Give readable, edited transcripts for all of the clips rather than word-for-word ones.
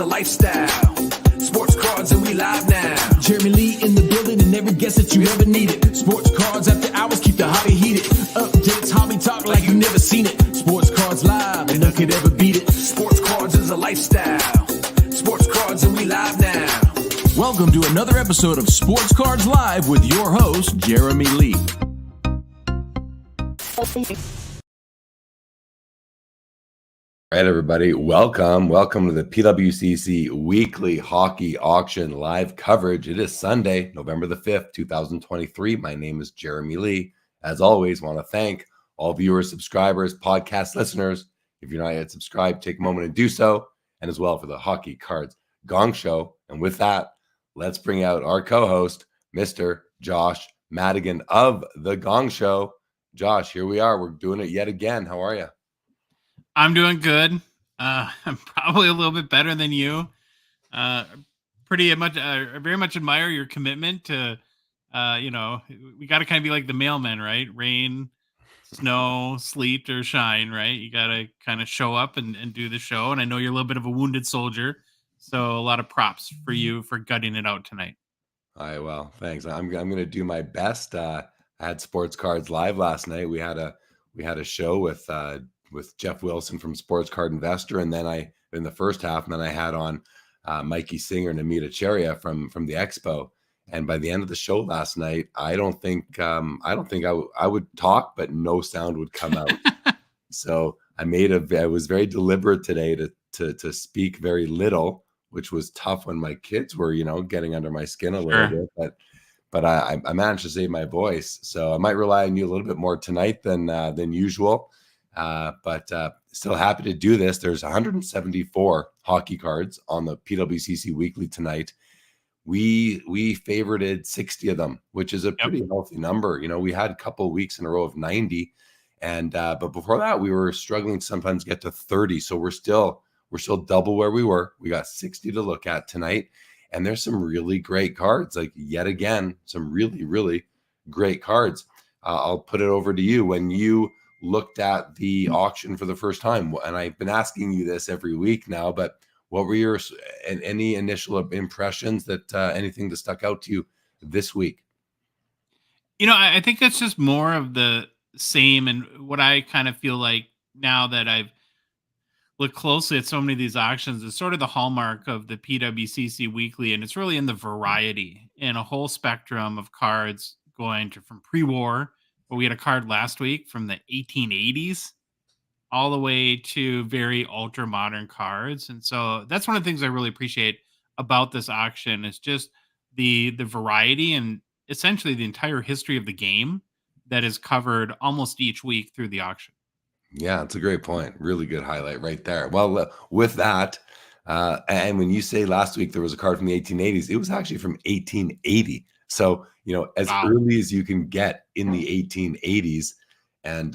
a lifestyle. Sports cards and we live now. Jeremy Lee in the building and every guest that you ever needed. Sports cards after hours keep the hobby heated. Updates, hobby talk like you never seen it. Sports cards live and none could ever beat it. Sports cards is a lifestyle. Sports cards and we live now. Welcome to another episode of Sports Cards Live with your host, Jeremy Lee. All right, everybody, welcome to the PWCC weekly hockey auction live coverage. It is Sunday, November the 5th, 2023. My name is Jeremy Lee. As always, want to thank all viewers, subscribers, podcast listeners. If you're not yet subscribed, take a moment and do so, and as well for the Hockey Cards Gongshow. And with that, let's bring out our co-host, Mr. Josh Madigan of the Gong Show. Josh, here we are. We're doing it yet again. How are you? I'm doing good. I'm probably a little bit better than you. Very much admire your commitment to, we got to kind of be like the mailman, right? Rain, snow, sleet, or shine, right? You got to kind of show up and do the show. And I know you're a little bit of a wounded soldier, so a lot of props for you for gutting it out tonight. All right, well, thanks. I'm going to do my best. I had Sports Cards Live last night. We had a show with Jeff Wilson from Sports Card Investor, and then in the first half, and then I had on Mikey Singer and Amita Cheria from the Expo. And by the end of the show last night, I don't think I would talk, but no sound would come out. So I was very deliberate today to speak very little, which was tough when my kids were, getting under my skin a little bit. But I managed to save my voice, so I might rely on you a little bit more tonight than usual. But still happy to do this. There's 174 hockey cards on the PWCC Weekly tonight. We favorited 60 of them, which is a pretty healthy number. We had a couple of weeks in a row of 90, and but before that we were struggling to sometimes get to 30. So we're still double where we were. We got 60 to look at tonight, and there's some really great cards. Like yet again, some really, really great cards. I'll put it over to you. When you looked at the auction for the first time, and I've been asking you this every week now, but what were your any initial impressions, that anything that stuck out to you this week? I think that's just more of the same, and what I kind of feel like now that I've looked closely at so many of these auctions is sort of the hallmark of the PWCC Weekly, and it's really in the variety and a whole spectrum of cards going from pre-war. But we had a card last week from the 1880s all the way to very ultra modern cards. And so that's one of the things I really appreciate about this auction is just the variety and essentially the entire history of the game that is covered almost each week through the auction. Yeah, that's a great point. Really good highlight right there. Well, with that, and when you say last week there was a card from the 1880s, it was actually from 1880. So, as early as you can get in the 1880s. And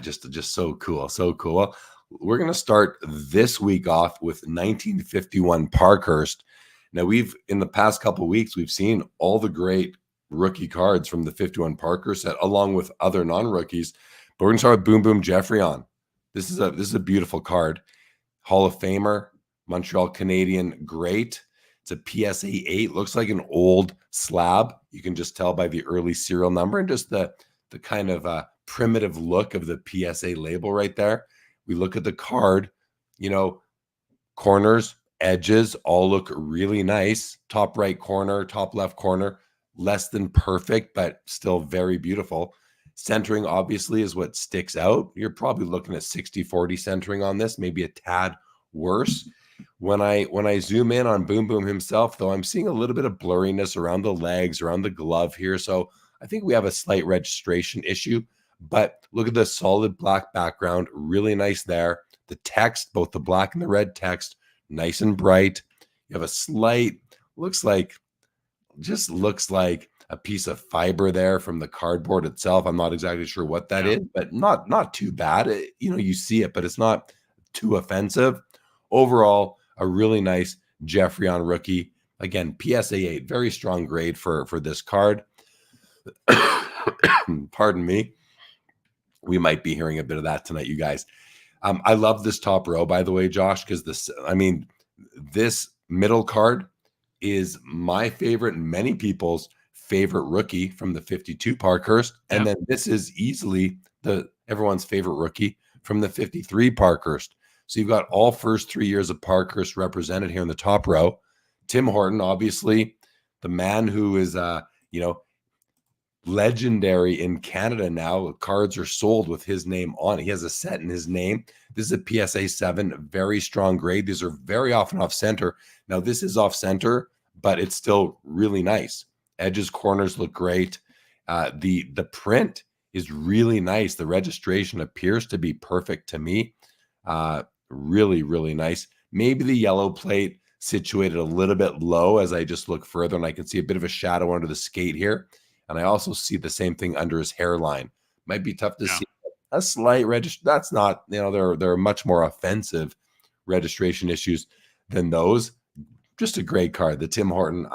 just so cool. So cool. Well, we're going to start this week off with 1951 Parkhurst. Now, in the past couple of weeks, we've seen all the great rookie cards from the 51 Parkhurst set, along with other non-rookies. But we're going to start with Boom Boom Geoffrion. This is a beautiful card. Hall of Famer, Montreal Canadian great. It's a PSA 8. Looks like an old slab. You can just tell by the early serial number and just the kind of primitive look of the PSA label right there. We look at the card, corners, edges all look really nice. Top right corner, top left corner, less than perfect, but still very beautiful. Centering obviously is what sticks out. You're probably looking at 60-40 centering on this, maybe a tad worse. When I zoom in on Boom Boom himself, though, I'm seeing a little bit of blurriness around the legs, around the glove here. So I think we have a slight registration issue, but look at the solid black background. Really nice there. The text, both the black and the red text, nice and bright. You have a slight, looks like a piece of fiber there from the cardboard itself. I'm not exactly sure what that is, but not too bad. You see it, but it's not too offensive. Overall, a really nice Geoffrion rookie. Again, PSA 8, very strong grade for this card. Pardon me. We might be hearing a bit of that tonight, you guys. I love this top row, by the way, Josh, because this middle card is my favorite and many people's favorite rookie from the 52 Parkhurst. And then this is easily everyone's favorite rookie from the 53 Parkhurst. So you've got all first 3 years of Parkhurst represented here in the top row. Tim Horton, obviously, the man who is, legendary in Canada now. Cards are sold with his name on it. He has a set in his name. This is a PSA 7, very strong grade. These are very often off center. Now, this is off center, but it's still really nice. Edges, corners look great. The print is really nice. The registration appears to be perfect to me. Really, really nice. Maybe the yellow plate situated a little bit low as I just look further, and I can see a bit of a shadow under the skate here. And I also see the same thing under his hairline. Might be tough to see a slight registration. That's not, there are much more offensive registration issues than those. Just a great card. The Tim Horton,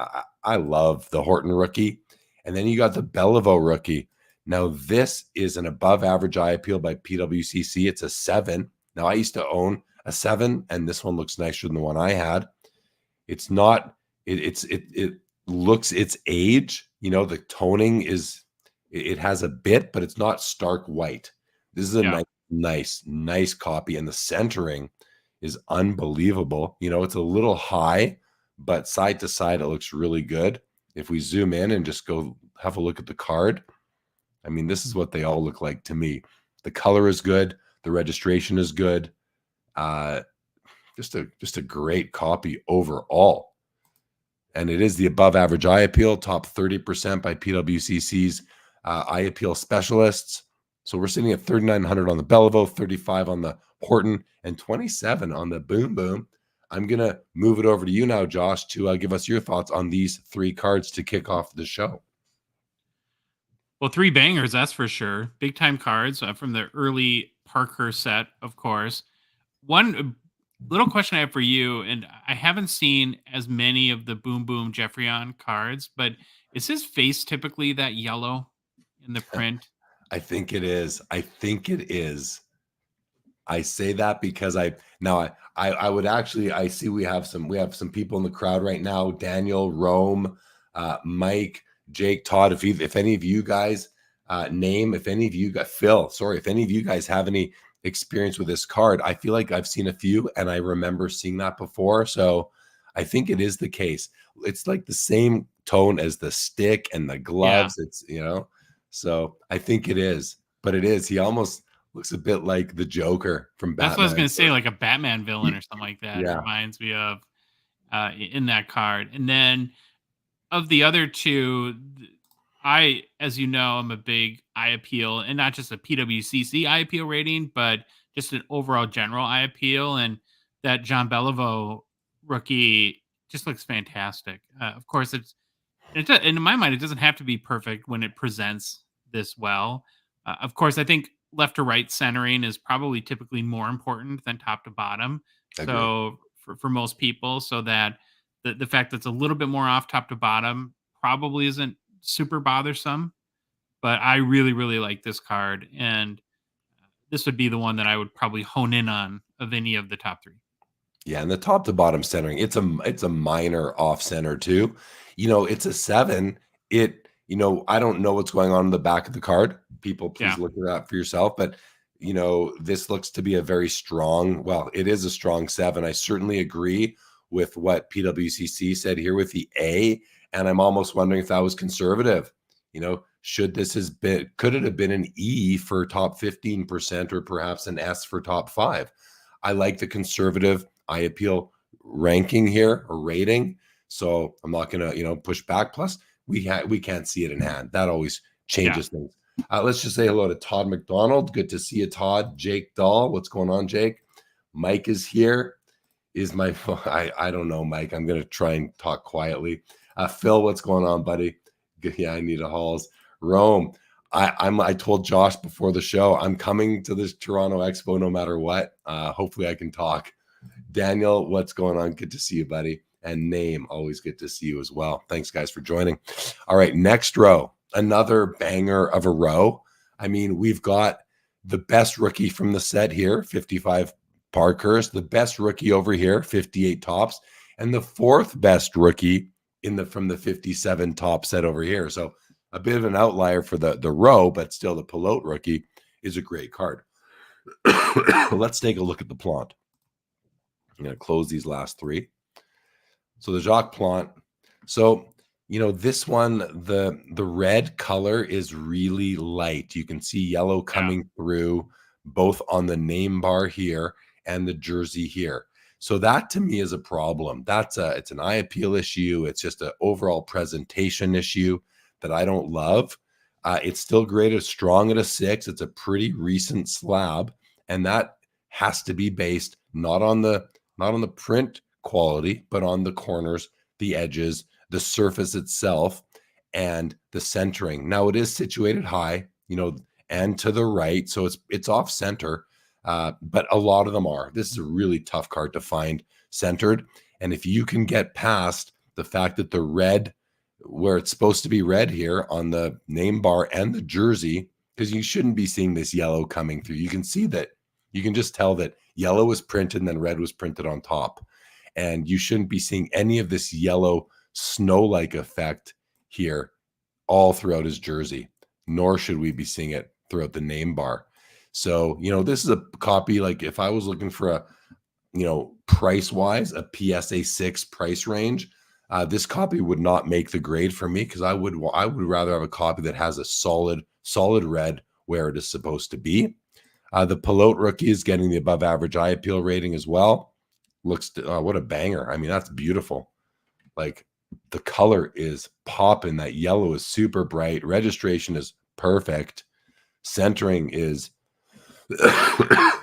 I love the Horton rookie. And then you got the Beliveau rookie. Now, this is an above average eye appeal by PWCC. It's a 7. Now, I used to own a 7, and this one looks nicer than the one I had. It's not, it looks its age. The toning it has a bit, but it's not stark white. This is a nice copy, and the centering is unbelievable. It's a little high, but side to side, it looks really good. If we zoom in and just go have a look at the card, I mean, this is what they all look like to me. The color is good. The registration is good. Just a great copy overall. And it is the above average eye appeal, top 30% by PWCC's eye appeal specialists. So we're sitting at 3,900 on the Beliveau, 35 on the Horton, and 27 on the Boom Boom. I'm going to move it over to you now, Josh, to give us your thoughts on these 3 cards to kick off the show. Well, 3 bangers, that's for sure. Big time cards from the early Parkhurst set, of course. One little question I have for you, and I haven't seen as many of the Boom Boom Jeffreyon cards, but is his face typically that yellow in the print? I think it is. I say that because I would actually, I see we have some people in the crowd right now. Daniel, Rome, Mike, Jake, Todd, if any of you guys if any of you guys have any experience with this card, I feel like I've seen a few and I remember seeing that before. So I think it is the case. It's like the same tone as the stick and the gloves. It's, so I think it is, but it is. He almost looks a bit like the Joker from Batman. That's what I was going to say, like a Batman villain or something like that. It reminds me of in that card. And then of the other 2, as you know, I'm a big eye appeal, and not just a PWCC eye appeal rating, but just an overall general eye appeal. And that John Beliveau rookie just looks fantastic. Of course, in my mind, it doesn't have to be perfect when it presents this well. Of course, I think left to right centering is probably typically more important than top to bottom. So for most people, so that the fact that it's a little bit more off top to bottom probably isn't super bothersome. But I really, really like this card, and this would be the one that I would probably hone in on of any of the top 3. Yeah, and the top to bottom centering, it's a minor off center too. It's a 7. I don't know what's going on in the back of the card. People, please look at that for yourself. But this looks to be a very strong. Well, it is a strong 7. I certainly agree with what PWCC said here with the A, and I'm almost wondering if that was conservative. Could it have been an E for top 15% or perhaps an S for top 5? I like the conservative eye appeal ranking here or rating. So I'm not going to, push back. Plus we can't see it in hand. That always changes things. Let's just say hello to Todd McDonald. Good to see you, Todd. Jake Dahl. What's going on, Jake? Mike is here. I don't know, Mike. I'm going to try and talk quietly. Phil, what's going on, buddy? Yeah, I need a Halls. Rome, I told Josh before the show, I'm coming to this Toronto Expo no matter what. Hopefully I can talk. Daniel, what's going on? Good to see you, buddy. And Name, always good to see you as well. Thanks, guys, for joining. All right, next row, another banger of a row. I mean, we've got the best rookie from the set here, 55 Parkhurst, the best rookie over here, 58 tops, and the fourth best rookie from the 57 top set over here. So a bit of an outlier for the row, but still the Pilote rookie is a great card. Let's take a look at the Plante. I'm going to close these last three. So the Jacques Plante. So, this one, the red color is really light. You can see yellow coming through both on the name bar here and the jersey here. So that to me is a problem. It's an eye appeal issue. It's just an overall presentation issue that I don't love. It's still graded strong at a 6. It's a pretty recent slab, and that has to be based not on the print quality, but on the corners, the edges, the surface itself, and the centering. Now it is situated high, and to the right, so it's off center, but a lot of them are. This is a really tough card to find centered, and if you can get past the fact that the red, where it's supposed to be red here on the name bar and the jersey, because you shouldn't be seeing this yellow coming through. You can see that, you can just tell that yellow was printed and then red was printed on top, and you shouldn't be seeing any of this yellow snow-like effect here all throughout his jersey, nor should we be seeing it throughout the name bar. So, this is a copy, like if I was looking for a, price-wise, a PSA 6 price range, this copy would not make the grade for me, because I would rather have a copy that has a solid red where it is supposed to be. The Pilote rookie is getting the above average eye appeal rating as well. Looks, what a banger. I mean, that's beautiful. Like, the color is popping. That yellow is super bright. Registration is perfect. Centering is,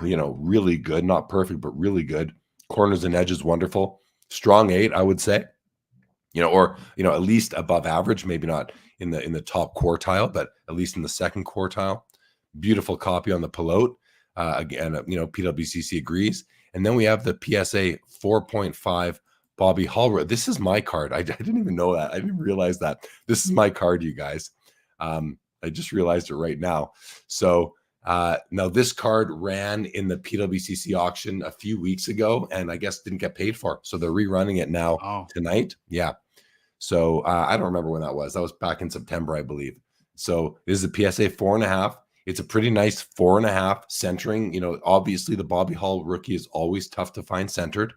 really good. Not perfect, but really good. Corners and edges, wonderful. Strong 8, I would say. Or at least above average. Maybe not in the top quartile, but at least in the second quartile. Beautiful copy on the Pilote. Again, PWCC agrees. And then we have the PSA 4.5 Bobby Hallroyd. This is my card. I didn't even know that. I didn't realize that. This is my card, you guys. I just realized it right now. So now this card ran in the PWCC auction a few weeks ago, and I guess didn't get paid for. So they're rerunning it now tonight. Yeah. So I don't remember when that was. That was back in September, I believe. So this is a PSA 4.5. It's a pretty nice 4.5 centering. Obviously the Bobby Hall rookie is always tough to find centered.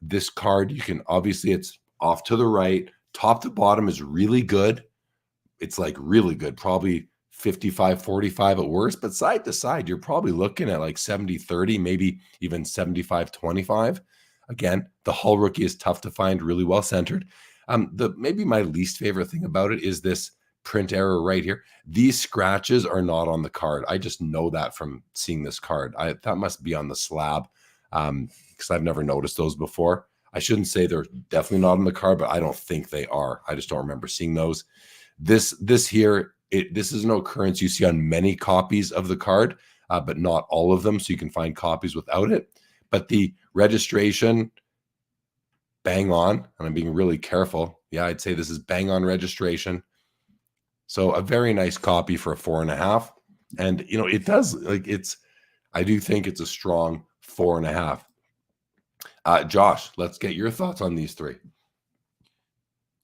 This card, it's off to the right, top to bottom is really good. It's like really good, probably 55-45 at worst, but side to side, you're probably looking at like 70-30, maybe even 75-25. Again, the Hall rookie is tough to find, really well centered. Maybe my least favorite thing about it is this print error right here. These scratches are not on the card. I just know that from seeing this card. That must be on the slab, because I've never noticed those before. I shouldn't say they're definitely not on the card, but I don't think they are. I just don't remember seeing those. This here, this is an occurrence you see on many copies of the card, but not all of them. So you can find copies without it. But the registration, bang on, and I'm being really careful. Yeah, I'd say this is bang on registration. So a very nice copy for a 4.5. And, it does, I do think it's a strong 4.5. Josh, let's get your thoughts on these three.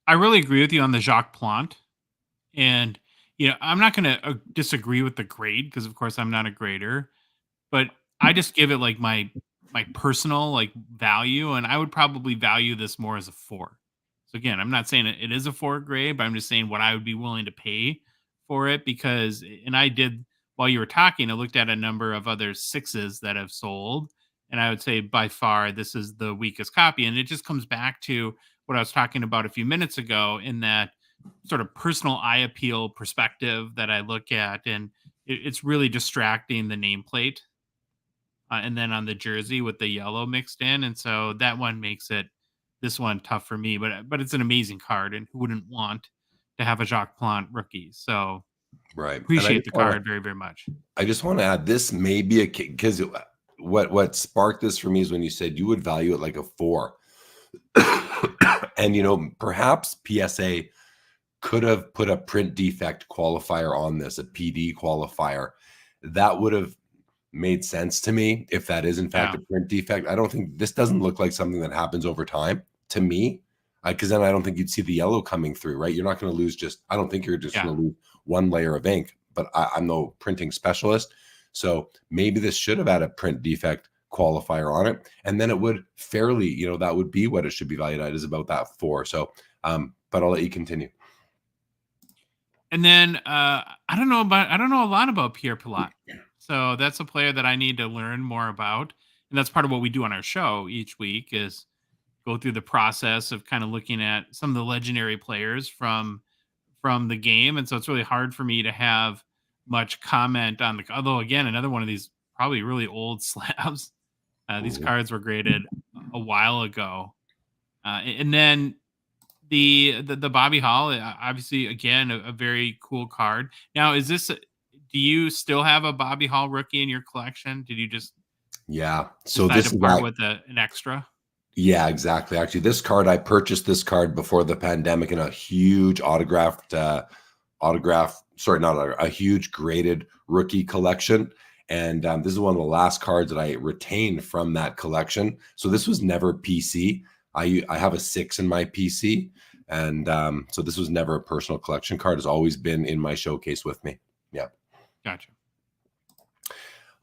I really agree with you on the Jacques Plante. And, I'm not going to disagree with the grade, because of course I'm not a grader, but I just give it like my personal value, and I would probably value this more as a 4. So again, I'm not saying it is a 4 grade, but I'm just saying what I would be willing to pay for it, because, and I did, while you were talking, I looked at a number of other 6s that have sold, and I would say by far this is the weakest copy. And it just comes back to what I was talking about a few minutes ago, in that sort of personal eye appeal perspective that I look at, and it's really distracting, the nameplate, and then on the jersey with the yellow mixed in, and so that one makes this one tough for me. But it's an amazing card, and who wouldn't want to have a Jacques Plante rookie? So right, appreciate the card very, very much. I just want to add, this may be because what sparked this for me is when you said you would value it like a 4. And perhaps PSA could have put a print defect qualifier on this, a PD qualifier. That would have made sense to me if that is in fact a print defect. I don't think this doesn't look like something that happens over time to me, because then I don't think you'd see the yellow coming through, right? You're not going to lose I don't think you're just going to lose one layer of ink, but I'm no printing specialist. So maybe this should have had a print defect qualifier on it, and then it would fairly, that would be what it should be valued at, is about that 4. So, but I'll let you continue. And then I don't know a lot about Pierre Pilote. So that's a player that I need to learn more about. And that's part of what we do on our show each week, is go through the process of kind of looking at some of the legendary players from the game. And so it's really hard for me to have much comment on although again, another one of these probably really old slabs. These cards were graded a while ago. And then the Bobby Hall, obviously, again, a very cool card. Now, do you still have a Bobby Hall rookie in your collection? Did you just so decide this to is part with an extra? Yeah, exactly. Actually, I purchased this card before the pandemic in a huge a huge graded rookie collection. And this is one of the last cards that I retained from that collection. So this was never PC. I have a 6 in my PC. And so this was never a personal collection card. It's always been in my showcase with me. Yeah. Gotcha.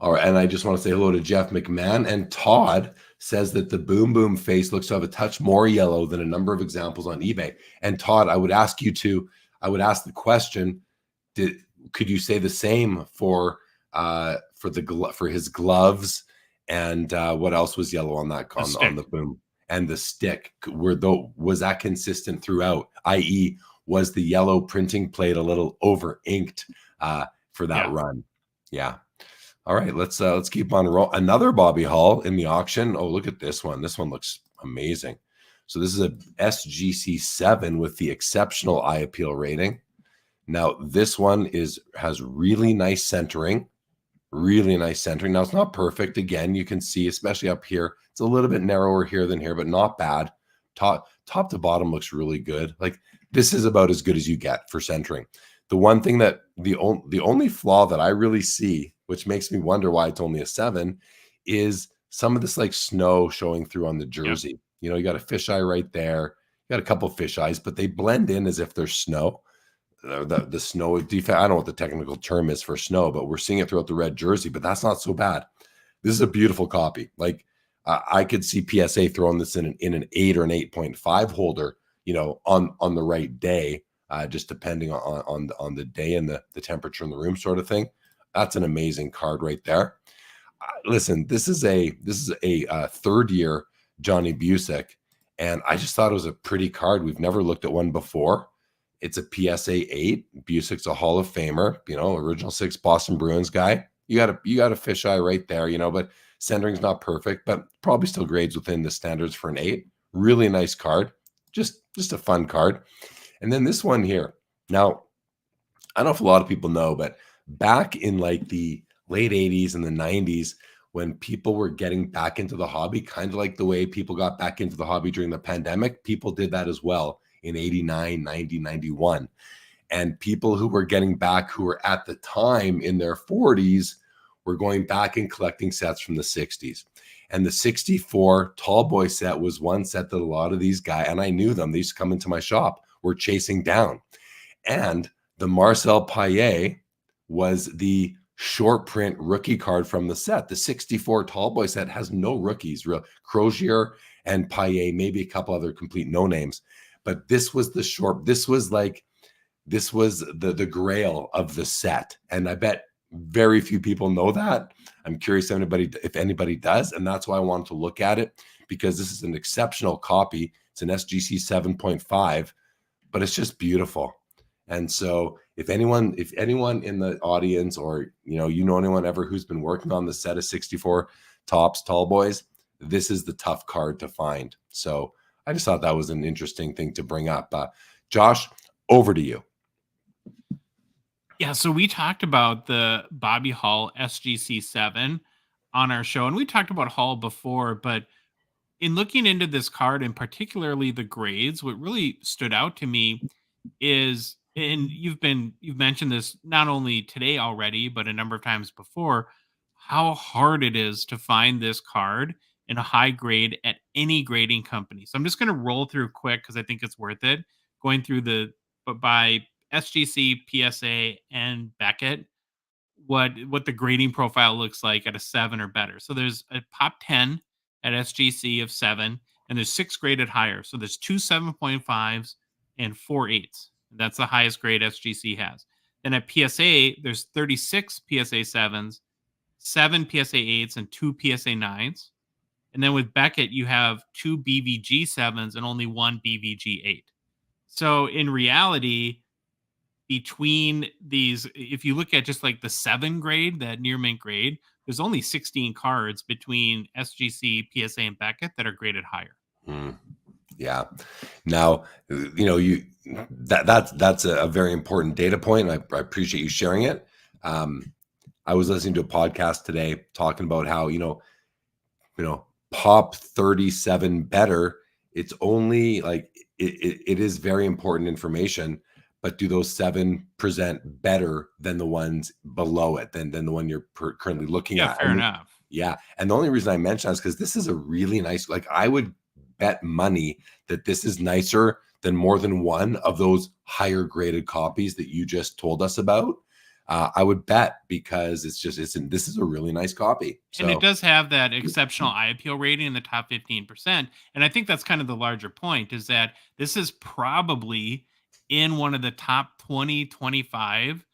All right. And I just want to say hello to Jeff McMahon. And Todd says that the Boom Boom face looks to have a touch more yellow than a number of examples on eBay. And Todd, I would ask the question, could you say the same for his gloves, and what else was yellow on that on the Boom, and the stick? Was that consistent throughout? I.e., was the yellow printing plate a little over inked for that run? Yeah. All right, let's keep on roll. Another Bobby Hall in the auction. Oh, look at this one. This one looks amazing. So this is a SGC 7 with the exceptional eye appeal rating. Now this one has really nice centering. Really nice centering. Now it's not perfect. Again, you can see, especially up here, it's a little bit narrower here than here, but not bad. Top to bottom looks really good. Like, this is about as good as you get for centering. The one thing that the only flaw that I really see, which makes me wonder why it's only a 7, is some of this like snow showing through on the jersey. Yep. You got a fisheye right there. You got a couple fisheyes, but they blend in as if there's snow. The snow defect, I don't know what the technical term is for snow, but we're seeing it throughout the red jersey, but that's not so bad. This is a beautiful copy. Like, I could see PSA throwing this in an 8 or an 8.5 holder, on the right day, just depending on the day and the temperature in the room, sort of thing. That's an amazing card right there. Listen, this is a third year Johnny Busick, and I just thought it was a pretty card. We've never looked at one before. It's a PSA 8. Busick's a Hall of Famer, original 6 Boston Bruins guy. You got a fisheye right there, but centering's not perfect, but probably still grades within the standards for an 8. Really nice card. Just a fun card. And then this one here. Now, I don't know if a lot of people know, but back in like the late 80s and the 90s, when people were getting back into the hobby, kind of like the way people got back into the hobby during the pandemic, people did that as well in 89, 90, 91. And people who were getting back, who were at the time in their 40s, were going back and collecting sets from the 60s. And the 64 tall boy set was one set that a lot of these guys, and I knew them, they used to come into my shop, were chasing down. And the Marcel Paillet was the short print rookie card from the set. The 64 tall boy set has no rookies, Crozier and Paillet, maybe a couple other complete no names. But this was the grail of the set. And I bet very few people know that. I'm curious if anybody does. And that's why I wanted to look at it, because this is an exceptional copy. It's an SGC 7.5, but it's just beautiful. And so if anyone in the audience, or anyone ever who's been working on the set of 64 Topps tall boys, this is the tough card to find. So I just thought that was an interesting thing to bring up. Josh, over to you. Yeah, so we talked about the Bobby Hall SGC 7 on our show, and we talked about Hall before, but in looking into this card, and particularly the grades, what really stood out to me is, and you've mentioned this not only today already, but a number of times before, how hard it is to find this card in a high grade at any grading company. So I'm just going to roll through quick because I think it's worth it. Going through but by SGC, PSA, and Beckett, what the grading profile looks like at a 7 or better. So there's a top 10 at SGC of 7, and there's 6 graded higher. So there's 2 7.5s and 4 8s. That's the highest grade SGC has. Then at PSA, there's 36 PSA 7s, 7 PSA 8s, and 2 PSA 9s. And then with Beckett, you have 2 BVG 7s and only 1 BVG 8. So in reality, between these, if you look at just like the 7 grade, that near mint grade, there's only 16 cards between SGC, PSA, and Beckett that are graded higher. Yeah. Now, that's a very important data point. And I appreciate you sharing it. I was listening to a podcast today talking about how, pop 37 better. It's only like, it is very important information, but do those 7 present better than the ones below it, than the one you're currently looking at? Fair enough. Yeah. And the only reason I mention that is because this is a really nice, like I would bet money that this is nicer than more than one of those higher graded copies that you just told us about. I would bet, because this is a really nice copy. So, and it does have that exceptional eye appeal rating in the top 15%. And I think that's kind of the larger point, is that this is probably in one of the top 20, 25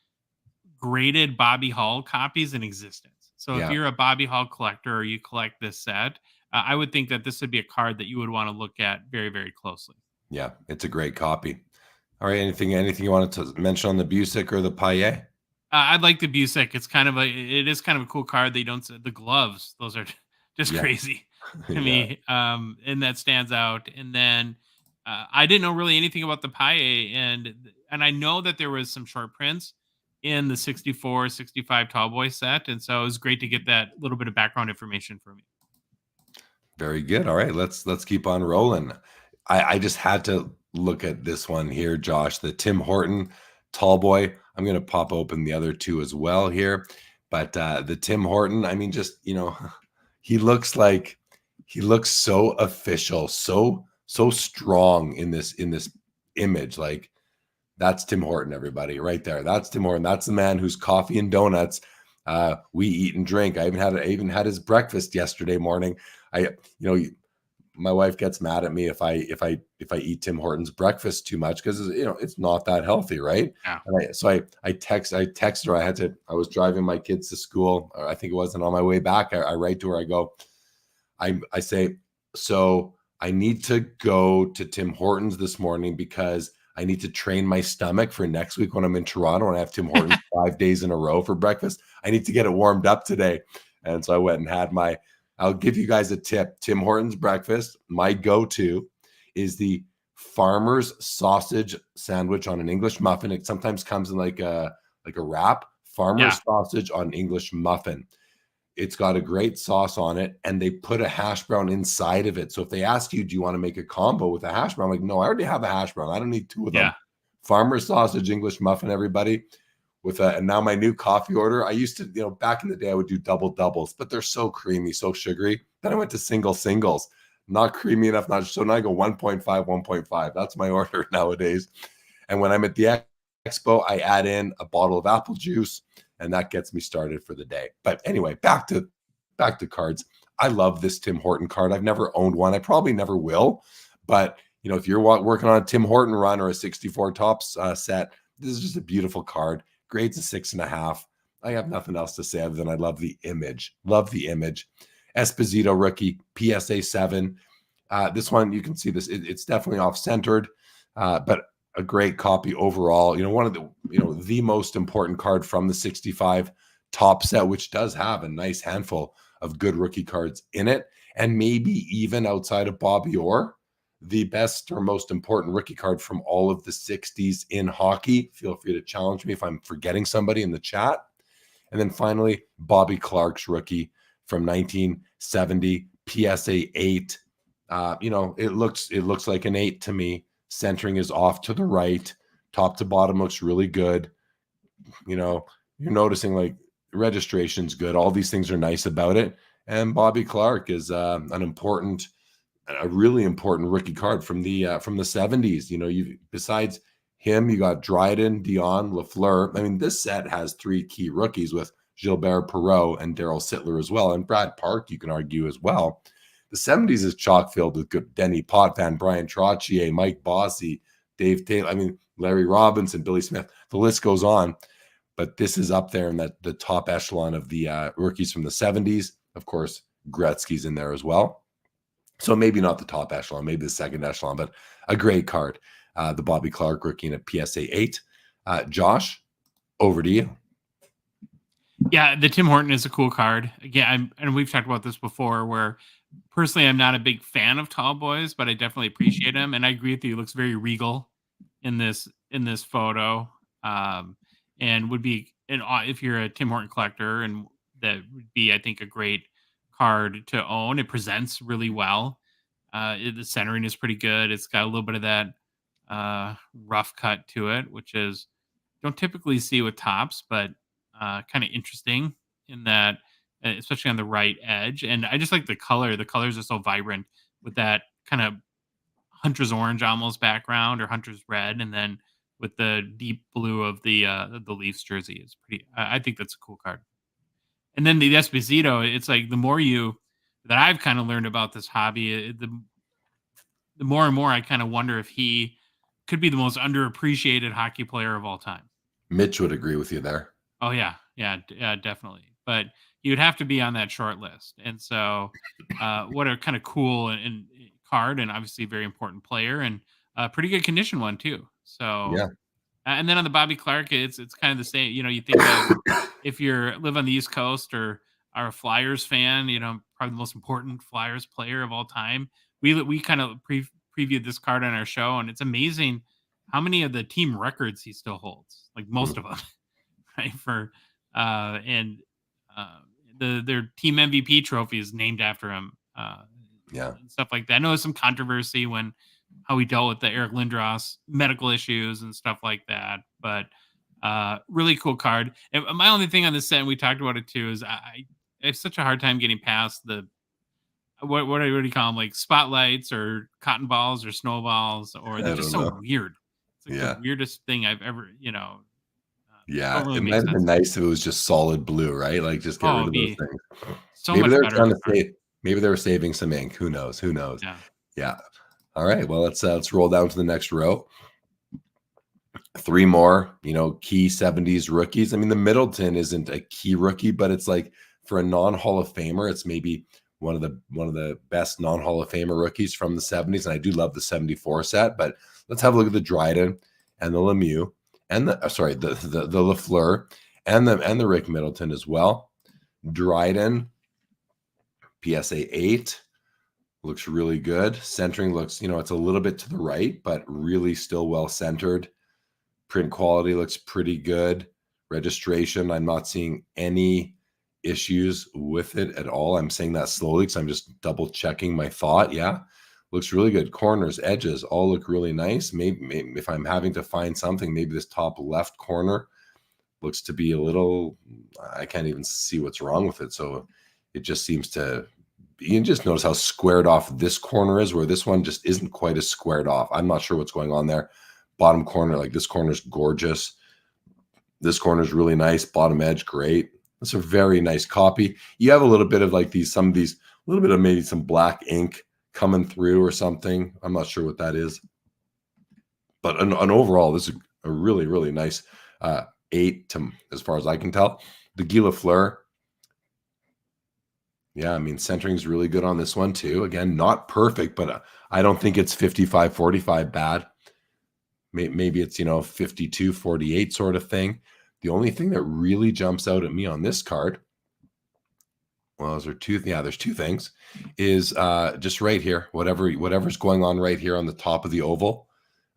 graded Bobby Hull copies in existence. So if you're a Bobby Hull collector or you collect this set, I would think that this would be a card that you would want to look at very, very closely. Yeah, it's a great copy. All right, anything you wanted to mention on the Busick or the Paillet? I'd like the Busick. It is kind of a cool card. They don't, the gloves, those are just crazy to me. And that stands out. And then I didn't know really anything about the Paillet, and I know that there was some short prints in the 64, 65 tall boy set. And so it was great to get that little bit of background information for me. Very good. All right, let's keep on rolling. I just had to look at this one here, Josh, the Tim Horton tall boy. I'm going to pop open the other 2 as well here. But the Tim Horton, I mean, just, he looks so official, so strong in this image. Like, that's Tim Horton, everybody, right there. That's Tim Horton. That's the man whose coffee and donuts we eat and drink. I even had his breakfast yesterday morning. My wife gets mad at me if I eat Tim Hortons breakfast too much, because it's not that healthy, right? Yeah. And I text her. I was driving my kids to school. I think it wasn't on my way back. I write to her. I go, I say, so I need to go to Tim Hortons this morning because I need to train my stomach for next week when I'm in Toronto and I have Tim Hortons 5 days in a row for breakfast. I need to get it warmed up today. And so I went and had I'll give you guys a tip. Tim Hortons breakfast, my go-to is the farmer's sausage sandwich on an English muffin. It sometimes comes in like a wrap. Farmer's sausage on English muffin. It's got a great sauce on it, and they put a hash brown inside of it. So if they ask you, do you want to make a combo with a hash brown? I'm like, no, I already have a hash brown. I don't need 2 of them. Farmer's sausage, English muffin, everybody. And now my new coffee order, I used to, back in the day, I would do doubles, but they're so creamy, so sugary. Then I went to singles, not creamy enough. So now I go 1.5. That's my order nowadays. And when I'm at the expo, I add in a bottle of apple juice, and that gets me started for the day. But anyway, back to cards. I love this Tim Horton card. I've never owned one. I probably never will. But, if you're working on a Tim Horton run or a 64 Tops set, this is just a beautiful card. Grades a 6.5. I have nothing else to say other than I love the image. Esposito rookie, PSA 7. This one, you can see this. It's definitely off-centered, but a great copy overall. One of the most important card from the 65 top set, which does have a nice handful of good rookie cards in it, and maybe even outside of Bobby Orr, the best or most important rookie card from all of the 60s in hockey. Feel free to challenge me if I'm forgetting somebody in the chat. And then finally, Bobby Clark's rookie from 1970, PSA 8. It looks like an 8 to me. Centering is off to the right. Top to bottom looks really good. You're noticing like registration's good. All these things are nice about it. And Bobby Clarke is a really important rookie card from the 70s. You know, besides him, you got Dryden, Dion, Lafleur. I mean, this set has 3 key rookies with Gilbert Perreault and Daryl Sittler as well, and Brad Park, you can argue as well. The 70s is chock filled with good Denny Potvin, Brian Trottier, Mike Bossy, Dave Taylor. I mean, Larry Robinson, Billy Smith. The list goes on. But this is up there in the top echelon of the rookies from the 70s. Of course, Gretzky's in there as well. So maybe not the top echelon, maybe the second echelon, but a great card. The Bobby Clarke rookie in a PSA 8. Josh, over to you. Yeah, the Tim Horton is a cool card. Again, and we've talked about this before, where personally I'm not a big fan of tall boys, but I definitely appreciate him. And I agree with you. He looks very regal in this photo. And would be, if you're a Tim Horton collector, and that would be, I think, a great card to own. It presents really well. The centering is pretty good. It's got a little bit of that rough cut to it, which is don't typically see with tops, but kind of interesting in that, especially on the right edge. And I just like the color. The colors are so vibrant with that kind of hunter's orange almost background, or hunter's red, and then with the deep blue of the Leafs jersey is pretty. I think that's a cool card. And then the Esposito, it's like the more that I've kind of learned about this hobby, the more and more I kind of wonder if he could be the most underappreciated hockey player of all time. Mitch would agree with you there. Oh yeah, definitely. But he would have to be on that short list. And so, what a kind of cool and card, and obviously a very important player, and a pretty good condition one too. So yeah. And then on the Bobby Clarke, it's kind of the same. You know, you think of if you live on the East Coast or are a Flyers fan, you know, probably the most important Flyers player of all time. We kind of previewed this card on our show, and it's amazing how many of the team records he still holds. Like most of them, right? Their team MVP trophy is named after him. And stuff like that. I know there's some controversy when how he dealt with the Eric Lindros medical issues and stuff like that, but really cool card. And my only thing on this set, and we talked about it too, is I have such a hard time getting past the what do you call them, like spotlights or cotton balls or snowballs, or they're just so weird. It's like the weirdest thing I've ever, Yeah, really it might have been nice if it was just solid blue, right? Like just get rid of those things. So maybe they're trying to save. Maybe they were saving some ink. Who knows? Yeah. All right. Well, let's roll down to the next row. 3 more, key 70s rookies. I mean, the Middleton isn't a key rookie, but it's like for a non-Hall of Famer, it's maybe one of the best non-Hall of Famer rookies from the 70s. And I do love the 74 set, but let's have a look at the Dryden and the Lemieux and the Lafleur and the Rick Middleton as well. Dryden, PSA 8. Looks really good. Centering looks, it's a little bit to the right, but really still well centered. Print quality looks pretty good. Registration, I'm not seeing any issues with it at all. I'm saying that slowly because I'm just double checking my thought. Yeah, looks really good. Corners, edges, all look really nice. Maybe if I'm having to find something, maybe this top left corner looks to be a little, I can't even see what's wrong with it. So it just seems to, you can just notice how squared off this corner is, where this one just isn't quite as squared off. I'm not sure what's going on there. Bottom corner, like this corner is gorgeous. This corner is really nice. Bottom edge, great. That's a very nice copy. You have a little bit of like some of these, a little bit of maybe some black ink coming through or something. I'm not sure what that is. But an overall, this is a really, really nice 8 as far as I can tell. The Guy Lafleur. Yeah, I mean, centering is really good on this one too. Again, not perfect, but I don't think it's 55-45 bad. Maybe it's, 52-48 sort of thing. The only thing that really jumps out at me on this card, well, there's two things, is just right here, whatever's going on right here on the top of the oval.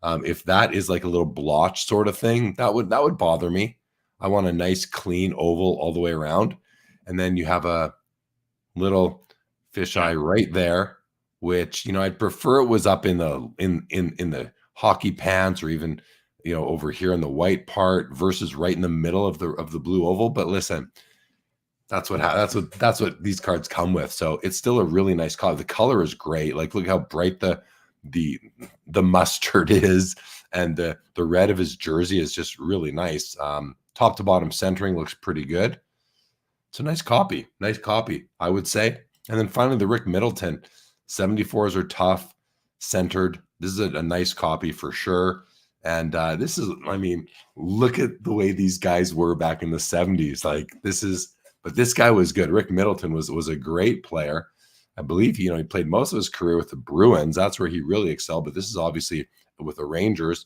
If that is like a little blotch sort of thing, that would bother me. I want a nice clean oval all the way around. And then you have a little fisheye right there, which I'd prefer it was up in the hockey pants, or even over here in the white part versus right in the middle of the blue oval. But listen, That's what these cards come with. So it's still a really nice color. The color is great. Like, look how bright the mustard is, and the red of his jersey is just really nice. Top to bottom centering looks pretty good. It's a nice copy, I would say. And then finally, the Rick Middleton 74s are tough, centered. This is a nice copy for sure. And this is, I mean, look at the way these guys were back in the 70s. Like, but this guy was good. Rick Middleton was a great player. I believe, he played most of his career with the Bruins. That's where he really excelled. But this is obviously with the Rangers.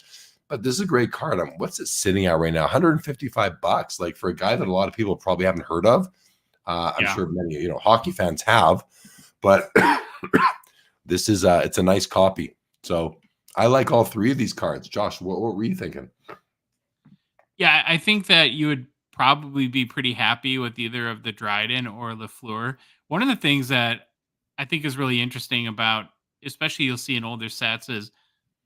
But this is a great card. What's it sitting at right now? $155. Like, for a guy that a lot of people probably haven't heard of. I'm sure many, hockey fans have. But this is it's a nice copy. So I like all three of these cards. Josh, what were you thinking? Yeah, I think that you would probably be pretty happy with either of the Dryden or Lafleur. One of the things that I think is really interesting about, especially you'll see in older sets, is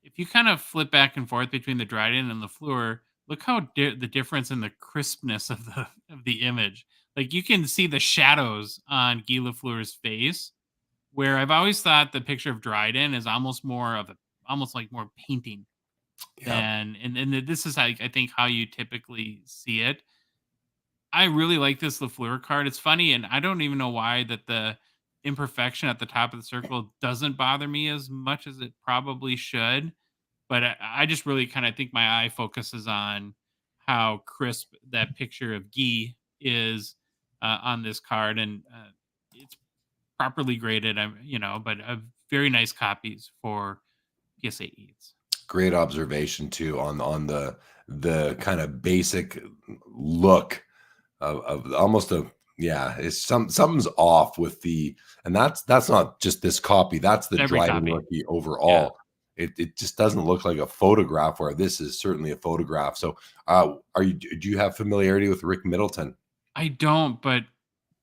if you kind of flip back and forth between the Dryden and Lafleur, look how the difference in the crispness of the image. Like, you can see the shadows on Guy Lafleur's face, where I've always thought the picture of Dryden is almost like more painting. Yeah. And this is, I think, how you typically see it. I really like this Lafleur card. It's funny, and I don't even know why that the imperfection at the top of the circle doesn't bother me as much as it probably should. But I just really kind of think my eye focuses on how crisp that picture of Guy is on this card, and it's properly graded. But very nice copies for PSA 8s. Great observation too on the kind of basic look of almost it's something's off with and that's not just this copy, that's the Dryden rookie overall. It just doesn't look like a photograph, where this is certainly a photograph. So do you have familiarity with Rick Middleton? I don't, but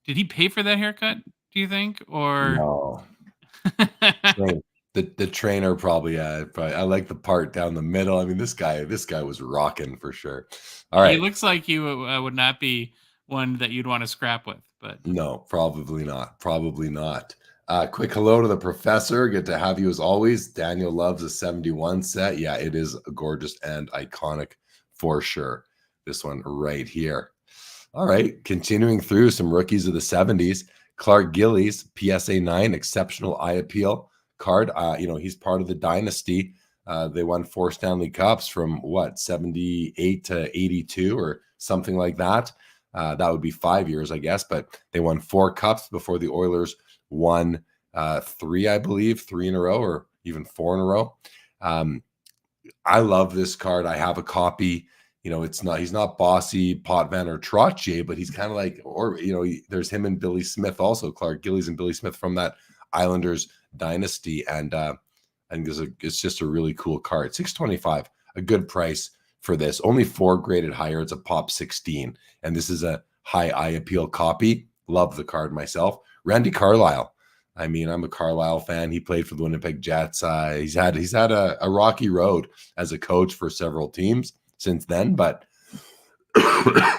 did he pay for that haircut, do you think? Or no? The trainer probably. I like the part down the middle. I mean, this guy was rocking for sure. All right. He looks like he would not be one that you'd want to scrap with, but no, probably not. Quick hello to the professor. Good to have you as always. Daniel loves a 71 set. Yeah, it is gorgeous and iconic for sure. This one right here. All right, continuing through some rookies of the 70s. Clark Gillies, PSA 9, exceptional eye appeal card. He's part of the dynasty. They won 4 Stanley Cups from 78 to 82 or something like that. That would be 5 years, I guess, but they won 4 cups before the Oilers won 3, I believe, 3 in a row, or even 4 in a row. I love this card. I have a copy. He's not Bossy, Potvin, or Trottier, but he's kind of like, there's him and Billy Smith also, Clark Gillies and Billy Smith from that Islanders dynasty, and it's just a really cool card. $625, a good price for this. Only 4 graded higher. It's a pop 16, and this is a high eye appeal copy. Love the card myself. Randy Carlyle. I mean, I'm a Carlyle fan. He played for the Winnipeg Jets. He's had a rocky road as a coach for several teams since then, but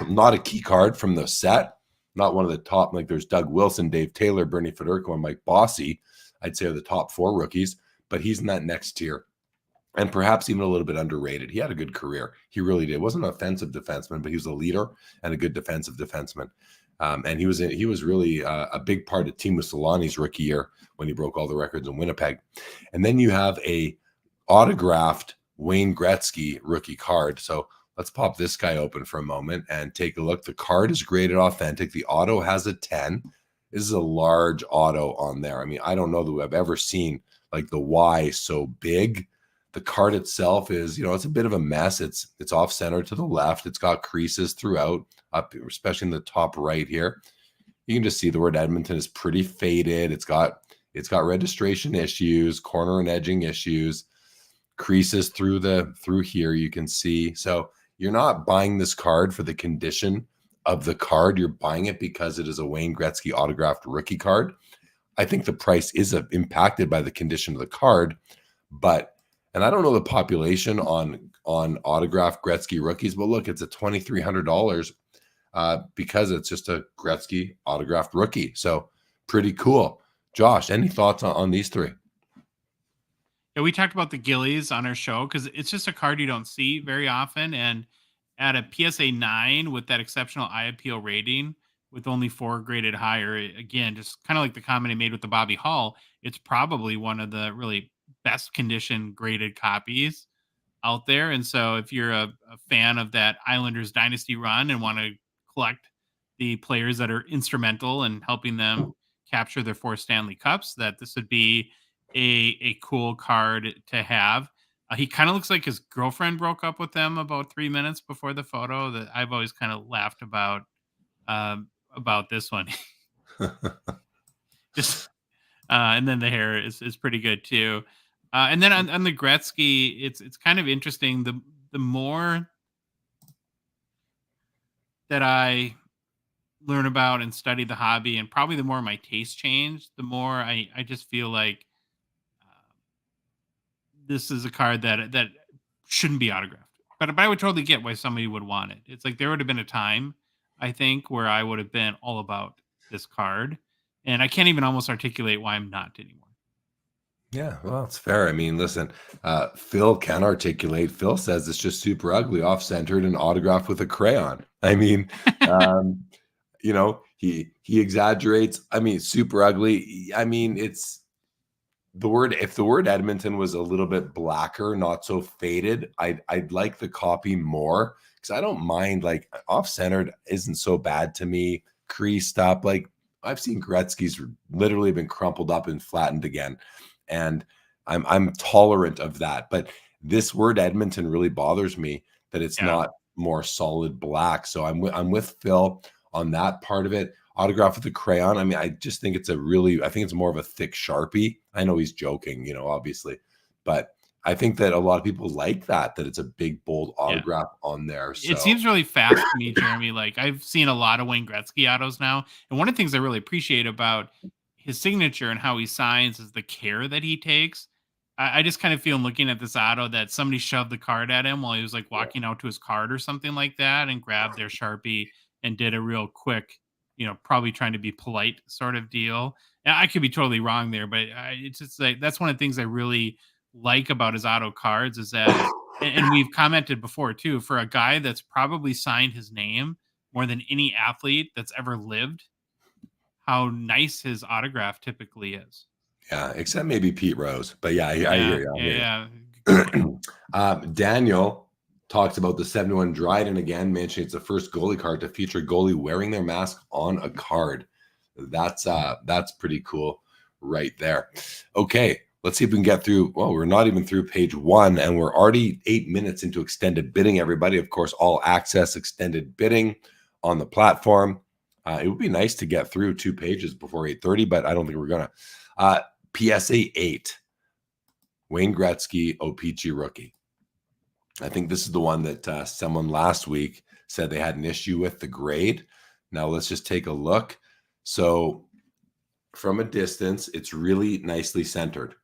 not a key card from the set. Not one of the top, like there's Doug Wilson, Dave Taylor, Bernie Fedorko, and Mike Bossy, I'd say are the top 4 rookies, but he's in that next tier. And perhaps even a little bit underrated. He had a good career. He really did. Wasn't an offensive defenseman, but he was a leader and a good defensive defenseman. And he was really a big part of Timo Solani's rookie year when he broke all the records in Winnipeg. And then you have a autographed Wayne Gretzky rookie card. So let's pop this guy open for a moment and take a look. The card is graded authentic. The auto has a 10. This is a large auto on there. I mean, I don't know that I've ever seen like the Y so big. The card itself is, it's a bit of a mess. It's off center to the left. It's got creases throughout, up, especially in the top right here. You can just see the word Edmonton is pretty faded. It's got registration issues, corner and edging issues, creases through here. You can see. So you're not buying this card for the condition of the card. You're buying it because it is a Wayne Gretzky autographed rookie card. I think the price is impacted by the condition of the card, and I don't know the population on autographed Gretzky rookies, but look, it's a $2,300 because it's just a Gretzky autographed rookie. So pretty cool. Josh, any thoughts on these three? Yeah, we talked about the Gillies on our show because it's just a card you don't see very often. And at a PSA 9 with that exceptional eye appeal rating, with only 4 graded higher, again, just kind of like the comment I made with the Bobby Hall, it's probably one of the really best condition graded copies out there. And so if you're a fan of that Islanders dynasty run and want to collect the players that are instrumental in helping them capture their 4 Stanley Cups, that this would be a cool card to have. He kind of looks like his girlfriend broke up with him about 3 minutes before the photo. That I've always kind of laughed about this one. Just and then the hair is pretty good too. And then on the Gretzky, it's kind of interesting. The more that I learn about and study the hobby, and probably the more my taste change, the more I just feel like this is a card that shouldn't be autographed. But I would totally get why somebody would want it. It's like there would have been a time, I think, where I would have been all about this card, and I can't even almost articulate why I'm not anymore. Yeah, well, it's fair. I mean, listen, Phil can articulate. Phil says it's just super ugly, off-centered, and autographed with a crayon. I mean, you know, he exaggerates. I mean, super ugly. I mean, it's the word. If the word Edmonton was a little bit blacker, not so faded, I'd like the copy more, because I don't mind, like, off-centered isn't so bad to me. Creased up, like I've seen Gretzky's literally been crumpled up and flattened again. And I'm tolerant of that. But this word Edmonton really bothers me, that it's not more solid black. So I'm with Phil on that part of it. Autograph with a crayon. I mean, I just think it's I think it's more of a thick Sharpie. I know he's joking, you know, obviously, but I think that a lot of people like that it's a big, bold autograph on there. So. It seems really fast to me, Jeremy. Like, I've seen a lot of Wayne Gretzky autos now. And one of the things I really appreciate about his signature and how he signs is the care that he takes. I just kind of feel, looking at this auto, that somebody shoved the card at him while he was like walking out to his card or something like that, and grabbed their Sharpie and did a real quick, you know, probably trying to be polite sort of deal. And I could be totally wrong there, but it's just like, that's one of the things I really like about his auto cards, is that, and we've commented before too, for a guy that's probably signed his name more than any athlete that's ever lived, how nice his autograph typically is. Yeah, except maybe Pete Rose. But I hear you. Yeah. Daniel talks about the 71 Dryden again, mentioning it's the first goalie card to feature a goalie wearing their mask on a card. That's pretty cool right there. Okay, let's see if we can get through. Well, we're not even through page 1, and we're already 8 minutes into extended bidding, everybody. Of course, all access extended bidding on the platform. It would be nice to get through 2 pages before 8:30, but I don't think we're gonna. PSA 8, Wayne Gretzky O-Pee-Chee rookie. I think this is the one that someone last week said they had an issue with the grade. Now let's just take a look. So from a distance, it's really nicely centered.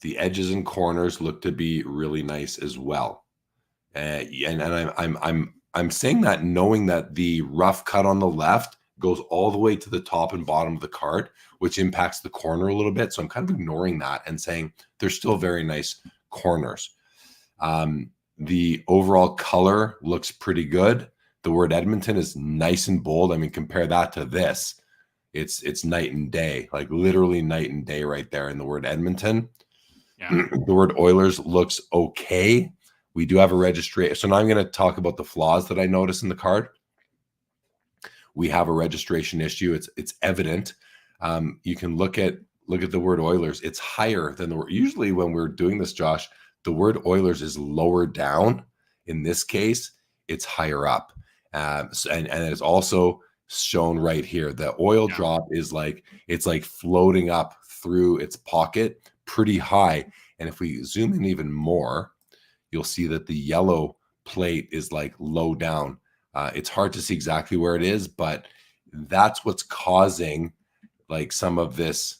The edges and corners look to be really nice as well. And I'm saying that knowing that the rough cut on the left goes all the way to the top and bottom of the card, which impacts the corner a little bit. So I'm kind of ignoring that and saying there's still very nice corners. The overall color looks pretty good. The word Edmonton is nice and bold. I mean, compare that to this. It's night and day, like literally night and day right there in the word Edmonton. Yeah. The word Oilers looks okay. We do have a registration. So now I'm going to talk about the flaws that I notice in the card. We have a registration issue. It's evident. You can look at the word Oilers. It's higher than the word. Usually when we're doing this, Josh, the word Oilers is lower down. In this case, it's higher up. And it's also shown right here. The oil drop is it's like floating up through its pocket pretty high. And if we zoom in even more, you'll see that the yellow plate is like low down. It's hard to see exactly where it is, but that's what's causing like some of this.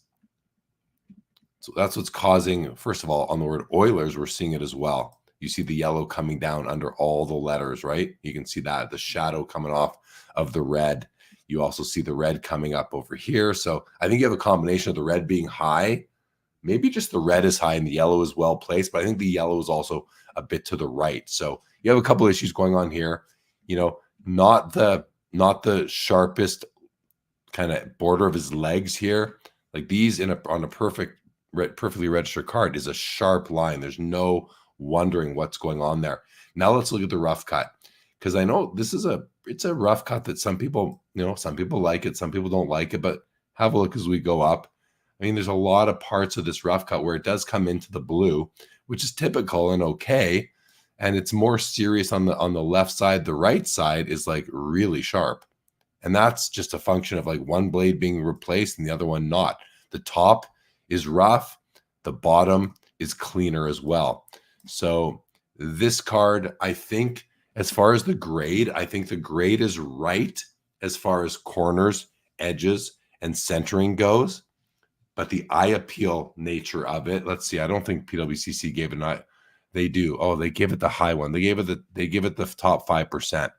So that's what's causing, first of all, on the word Oilers, we're seeing it as well. you see the yellow coming down under all the letters, right? You can see that, the shadow coming off of the red. You also see the red coming up over here. So I think you have a combination of the red being high. Maybe just the red is high and the yellow is well placed, but I think the yellow is also a bit to the right. So you have a couple issues going on here. You know, not the sharpest kind of border of his legs here. Like these on a perfectly registered card is a sharp line. There's no wondering what's going on there. Now let's look at the rough cut, because I know this is it's a rough cut that some people, some people like it, some people don't like it, but have a look as we go up. I mean, there's a lot of parts of this rough cut where it does come into the blue, which is typical and okay. And it's more serious on the left side. The right side is like really sharp. And that's just a function of like one blade being replaced and the other one not. The top is rough. The bottom is cleaner as well. So this card, I think, as far as the grade, I think the grade is right as far as corners, edges, and centering goes. But the eye appeal nature of it, let's see. I don't think PWCC gave it an eye. They do. Oh, they give it the high one. They give it the top 5%.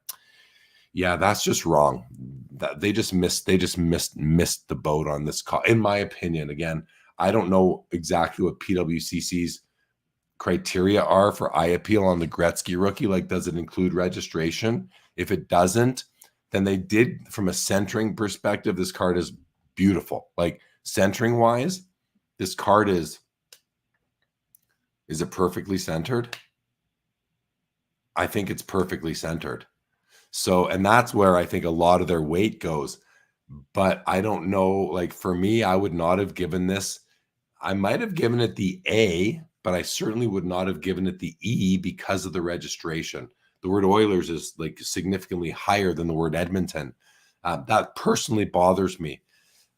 Yeah, that's just wrong. They just missed the boat on this call, in my opinion. Again, I don't know exactly what PWCC's criteria are for eye appeal on the Gretzky rookie. Like, does it include registration? If it doesn't, then they did, from a centering perspective, this card is beautiful. Like, centering wise, this card is it perfectly centered? I think it's perfectly centered. So, and that's where I think a lot of their weight goes. But I don't know, like for me, I would not have given this. I might have given it the A, but I certainly would not have given it the E because of the registration. The word Oilers is like significantly higher than the word Edmonton. That personally bothers me.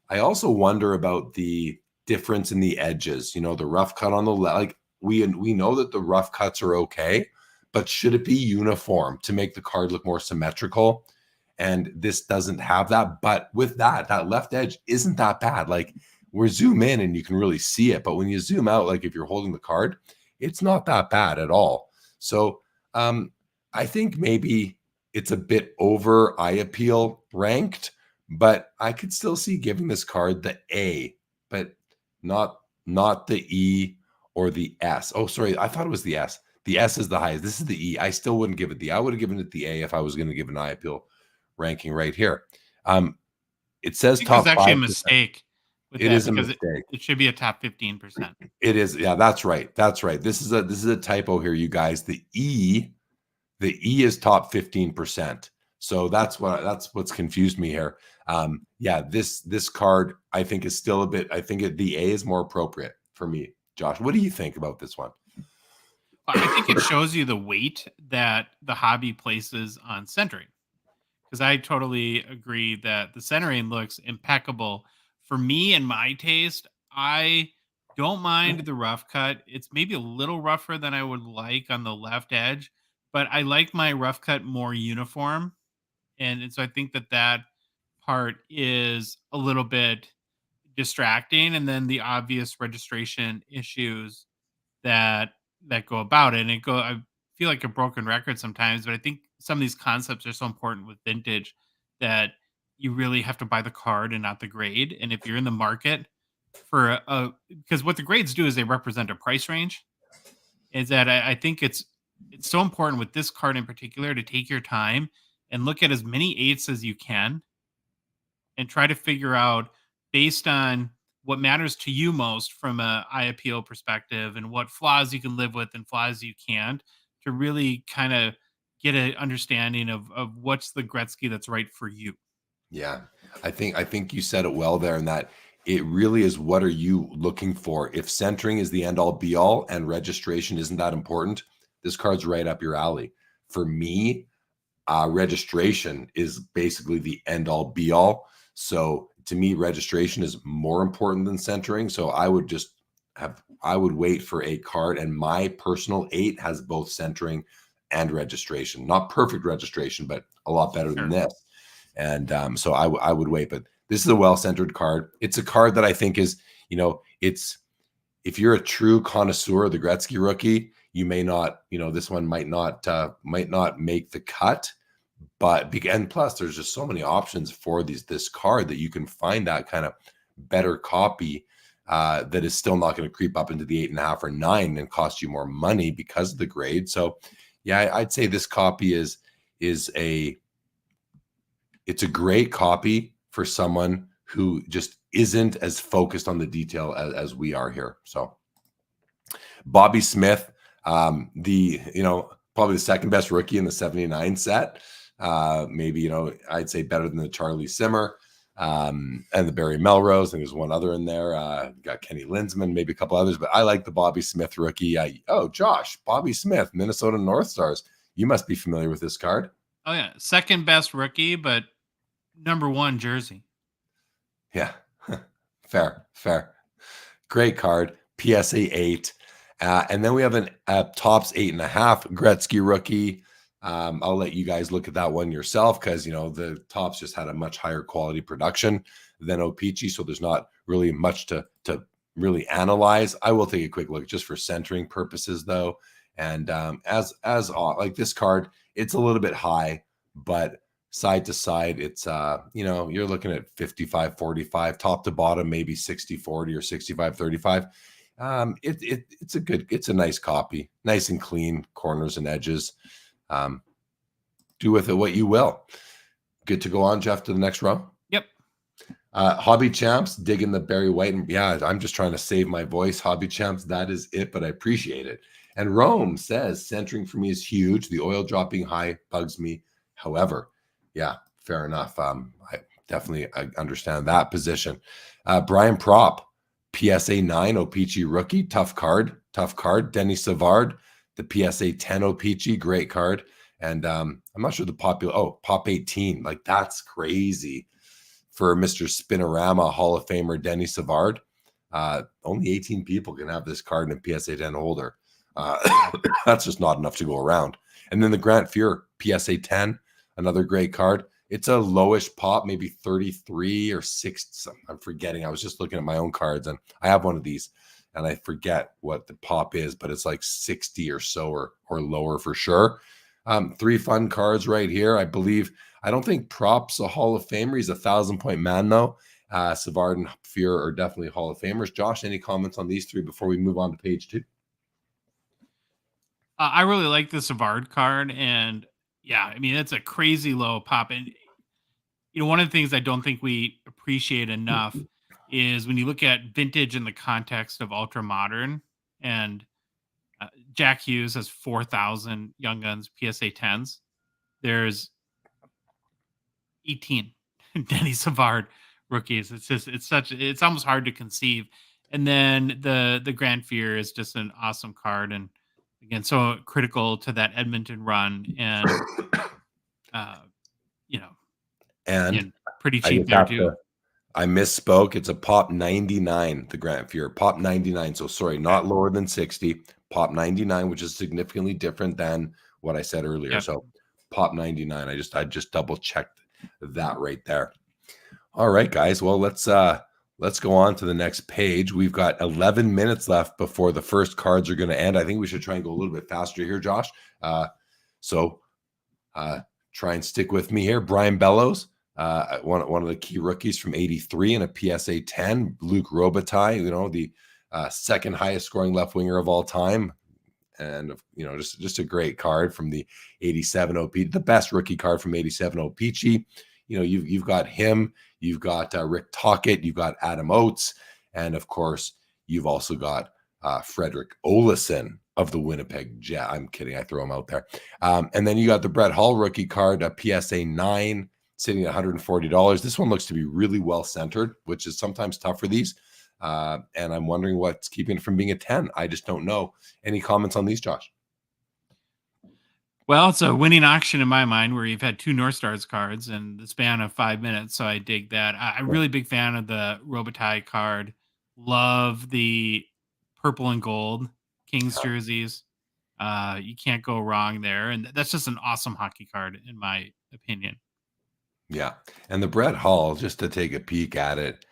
I also wonder about the difference in the edges. The rough cut on the left. Like we know that the rough cuts are okay, but should it be uniform to make the card look more symmetrical? And this doesn't have that. But with that left edge isn't that bad. Like, we're zoom in and you can really see it, but when you zoom out, like if you're holding the card, it's not that bad at all. So I think maybe it's a bit over eye appeal ranked, but I could still see giving this card the A, but not the E or the S. Oh, sorry, I thought it was the S. The S is the highest. This is the E. I still wouldn't give it the. I would have given it the A if I was going to give an eye appeal ranking right here. It says top 5%. It's actually a mistake. It is a mistake. It should be a top 15%. It is. Yeah, that's right. That's right. This is a typo here, you guys. The E is top 15%. So that's what's confused me here. Yeah, this card I think is still a bit. I think the A is more appropriate for me. Josh, what do you think about this one? I think it shows you the weight that the hobby places on centering, because I totally agree that the centering looks impeccable. For me and my taste, I don't mind the rough cut. It's maybe a little rougher than I would like on the left edge, but I like my rough cut more uniform. And so I think that part is a little bit distracting. And then the obvious registration issues that go about it. And I feel like a broken record sometimes, but I think some of these concepts are so important with vintage that you really have to buy the card and not the grade. And if you're in the market for because what the grades do is they represent a price range, is that I think it's so important with this card in particular to take your time and look at as many eights as you can and try to figure out, based on what matters to you most from a eye appeal perspective and what flaws you can live with and flaws you can't, to really kind of get an understanding of what's the Gretzky that's right for you. Yeah, I think you said it well there, in that it really is, what are you looking for? If centering is the end all be all and registration isn't that important, this card's right up your alley. For me, registration is basically the end all be all. So to me, registration is more important than centering. So I would wait for a card, and my personal 8 has both centering and registration. Not perfect registration, but a lot better than this. And so I would wait, but this is a well-centered card. It's a card that I think is, it's, if you're a true connoisseur of the Gretzky rookie, you may not, this one might not make the cut, and plus there's just so many options for this card that you can find that kind of better copy that is still not going to creep up into the 8.5 or 9 and cost you more money because of the grade. So yeah, I'd say this copy it's a great copy for someone who just isn't as focused on the detail as we are here. So Bobby Smith, probably the second best rookie in the 79 set. Maybe, I'd say better than the Charlie Simmer and the Barry Melrose. And there's one other in there. Got Kenny Linsman, maybe a couple others, but I like the Bobby Smith rookie. Josh, Bobby Smith, Minnesota North Stars. You must be familiar with this card. Oh yeah. Second best rookie, but number 1 jersey. Yeah. Fair. Great card. PSA 8. And then we have a Topps 8.5 Gretzky rookie. I'll let you guys look at that one yourself because, the Topps just had a much higher quality production than O-Pee-Chee, so there's not really much to really analyze. I will take a quick look just for centering purposes, though. And as like this card, it's a little bit high, but side to side, it's you're looking at 55-45, top to bottom, maybe 60-40 or 65-35. It's a nice copy, nice and clean, corners and edges. Do with it what you will. Good to go on, Jeff, to the next row. Yep. Hobby Champs, digging the Barry White. And yeah, I'm just trying to save my voice. Hobby Champs, that is it, but I appreciate it. And Rome says, centering for me is huge. The oil dropping high bugs me. However, yeah, fair enough. I definitely understand that position. Brian Prop, PSA 9 O-Pee-Chee rookie, tough card. Denny Savard, the PSA 10 O-Pee-Chee, great card. And I'm not sure the Pop 18, like that's crazy for Mr. Spinorama Hall of Famer Denny Savard. Only 18 people can have this card in a PSA 10 holder. That's just not enough to go around. And then the Grant Fuhr PSA 10, another great card. It's a lowish pop, maybe 33 or 6. I'm forgetting. I was just looking at my own cards, and I have one of these, and I forget what the pop is, but it's like 60 or so or lower for sure. 3 fun cards right here. I don't think Prop's a Hall of Famer. He's a 1,000-point man, though. Savard and Fuhr are definitely Hall of Famers. Josh, any comments on these 3 before we move on to page 2? I really like the Savard card, and yeah, I mean, it's a crazy low pop. And, one of the things I don't think we appreciate enough is when you look at vintage in the context of ultra modern, and Jack Hughes has 4,000 Young Guns PSA 10s. There's 18 Denny Savard rookies. It's almost hard to conceive. And then the Grant Fuhr is just an awesome card, and again, so critical to that Edmonton run, and and pretty cheap there too. I misspoke. It's a Pop 99, the Grant Fuhr, Pop 99. So sorry, not lower than 60. Pop 99, which is significantly different than what I said earlier. Yep. So Pop 99. I just double checked that right there. All right, guys. Well, let's go on to the next page. We've got 11 minutes left before the first cards are going to end. I think we should try and go a little bit faster here, Josh. So try and stick with me here. Brian Bellows, one of the key rookies from 83 and a PSA 10. Luc Robitaille, the second highest scoring left winger of all time. And, just a great card from the 87 O-Pee-Chee, the best rookie card from 87 O-Pee-Chee. You've got him, you've got Rick Tocchet, you've got Adam Oates, and of course, you've also got Frederick Olason of the Winnipeg Jet. I'm kidding, I throw him out there. And then you got the Brett Hull rookie card, a PSA 9, sitting at $140. This one looks to be really well centered, which is sometimes tough for these. And I'm wondering what's keeping it from being a 10. I just don't know. Any comments on these, Josh? Well, it's a winning auction in my mind where you've had 2 North Stars cards in the span of 5 minutes. So I dig that. I'm really big fan of the Robitaille card. Love the purple and gold Kings jerseys. You can't go wrong there. And that's just an awesome hockey card, in my opinion. Yeah. And the Brett Hull, just to take a peek at it,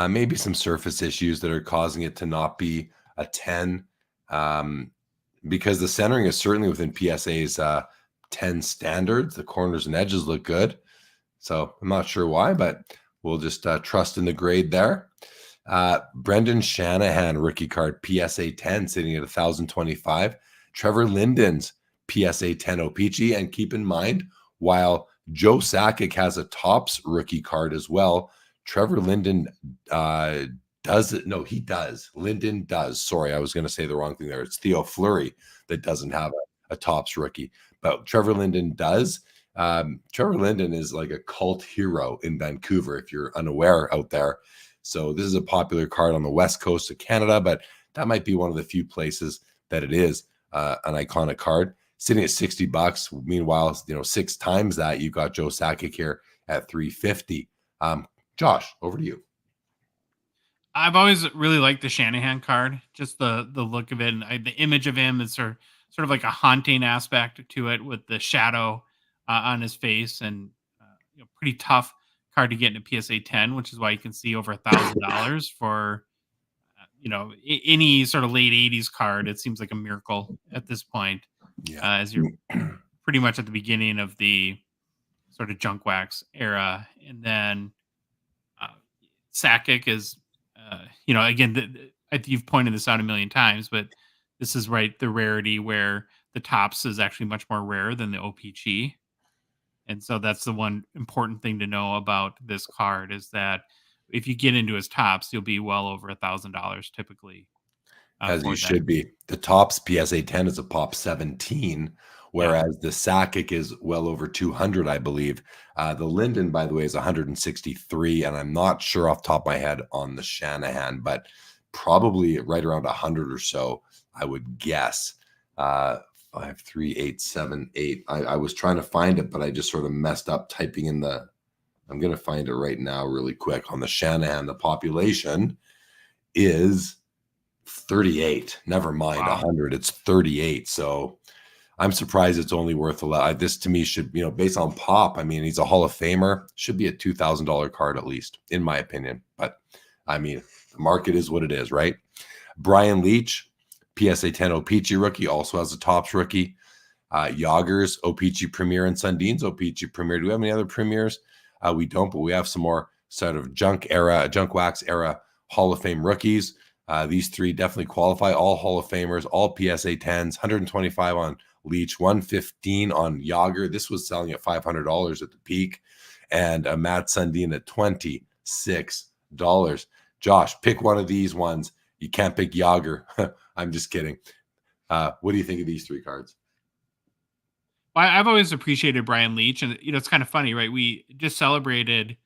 maybe some surface issues that are causing it to not be a 10. because the centering is certainly within PSA's 10 standards. The corners and edges look good. So I'm not sure why, but we'll just trust in the grade there. Brendan Shanahan rookie card PSA 10 sitting at 1,025. Trevor Linden's PSA 10 O-Pee-Chee. And keep in mind, while Joe Sakic has a Topps rookie card as well, Trevor Linden does it. No, he does. Linden does. Sorry, I was going to say the wrong thing there. It's Theo Fleury that doesn't have a Topps rookie, but Trevor Linden does. Trevor Linden is like a cult hero in Vancouver, if you're unaware out there. So this is a popular card on the west coast of Canada, but that might be one of the few places that it is an iconic card. Sitting at $60. Meanwhile, 6 times that, you've got Joe Sakic here at $350. Josh, over to you. I've always really liked the Shanahan card, just the look of it, and the image of him is sort of like a haunting aspect to it with the shadow on his face, and pretty tough card to get in a PSA 10, which is why you can see over $1,000 for any sort of late 80s card. It seems like a miracle at this point, as you're pretty much at the beginning of the sort of junk wax era. And then Sakic is again, you've pointed this out a million times, but this is the rarity where the Topps is actually much more rare than the O-Pee-Chee. And so that's the one important thing to know about this card, is that if you get into his Topps, you'll be well over $1,000 typically. As you should be. The Topps PSA 10 is a pop 17, whereas the Sakic is well over 200, I believe. The Linden, by the way, is 163, and I'm not sure off the top of my head on the Shanahan, but probably right around 100 or so, I would guess. 53878. I was trying to find it, but I just sort of messed up typing in I'm going to find it right now really quick. On the Shanahan, the population is 38. Never mind 100. It's 38. So I'm surprised it's only worth a lot. This to me should, based on pop, he's a Hall of Famer, should be a $2,000 card at least, in my opinion. But the market is what it is, right? Brian Leach, PSA 10 O-Pee-Chee rookie, also has a Topps rookie. Yager's O-Pee-Chee Premier and Sundin's O-Pee-Chee Premier. Do we have any other premiers? We don't, but we have some more sort of junk wax era Hall of Fame rookies. These 3 definitely qualify. All Hall of Famers, all PSA 10s, 125 on Leach, 115 on Yager. This was selling at $500 at the peak. And Matt Sundin at $26. Josh, pick one of these ones. You can't pick Yager. I'm just kidding. What do you think of these 3 cards? Well, I've always appreciated Brian Leach, and it's kind of funny, right? We just celebrated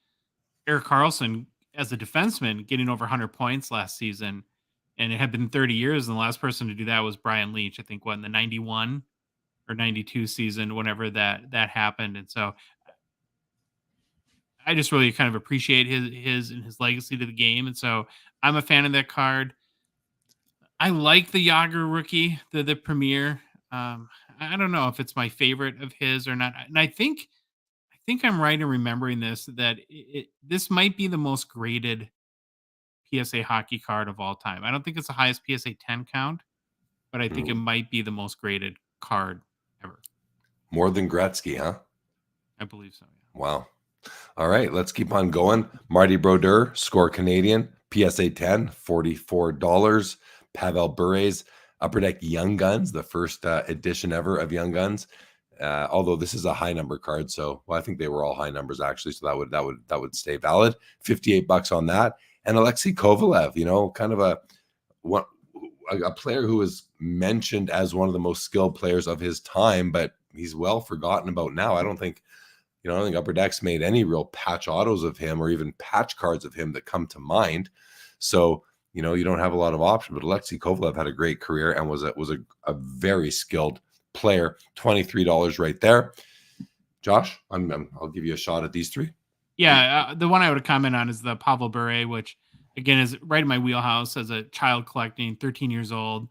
Erik Karlsson as a defenseman getting over 100 points last season, and it had been 30 years, and the last person to do that was Brian Leach. I think in the 91 or 92 season, whenever that happened. And so I just really kind of appreciate his legacy to the game, and so I'm a fan of that card. I like the Yager rookie, the Premier. I don't know if it's my favorite of his or not. And I think I'm right in remembering that this might be the most graded PSA hockey card of all time. I don't think it's the highest PSA 10 count, but I think it might be the most graded card ever. More than Gretzky, huh? I believe so, yeah. Wow. All right, let's keep on going. Marty Brodeur, Score Canadian, PSA 10, $44. Pavel Bure's Upper Deck Young Guns, the first edition ever of Young Guns. Although this is a high number card, so I think they were all high numbers actually, so that would stay valid. $58 on that. And Alexei Kovalev, kind of a player who was mentioned as one of the most skilled players of his time, but he's well forgotten about now. I don't think Upper Deck's made any real patch autos of him or even patch cards of him that come to mind. So you don't have a lot of options, but Alexei Kovalev had a great career and was a very skilled player. $23 right there. Josh, I'll give you a shot at these 3. Yeah, the one I would comment on is the Pavel Bure, which again is right in my wheelhouse as a child collecting, 13 years old.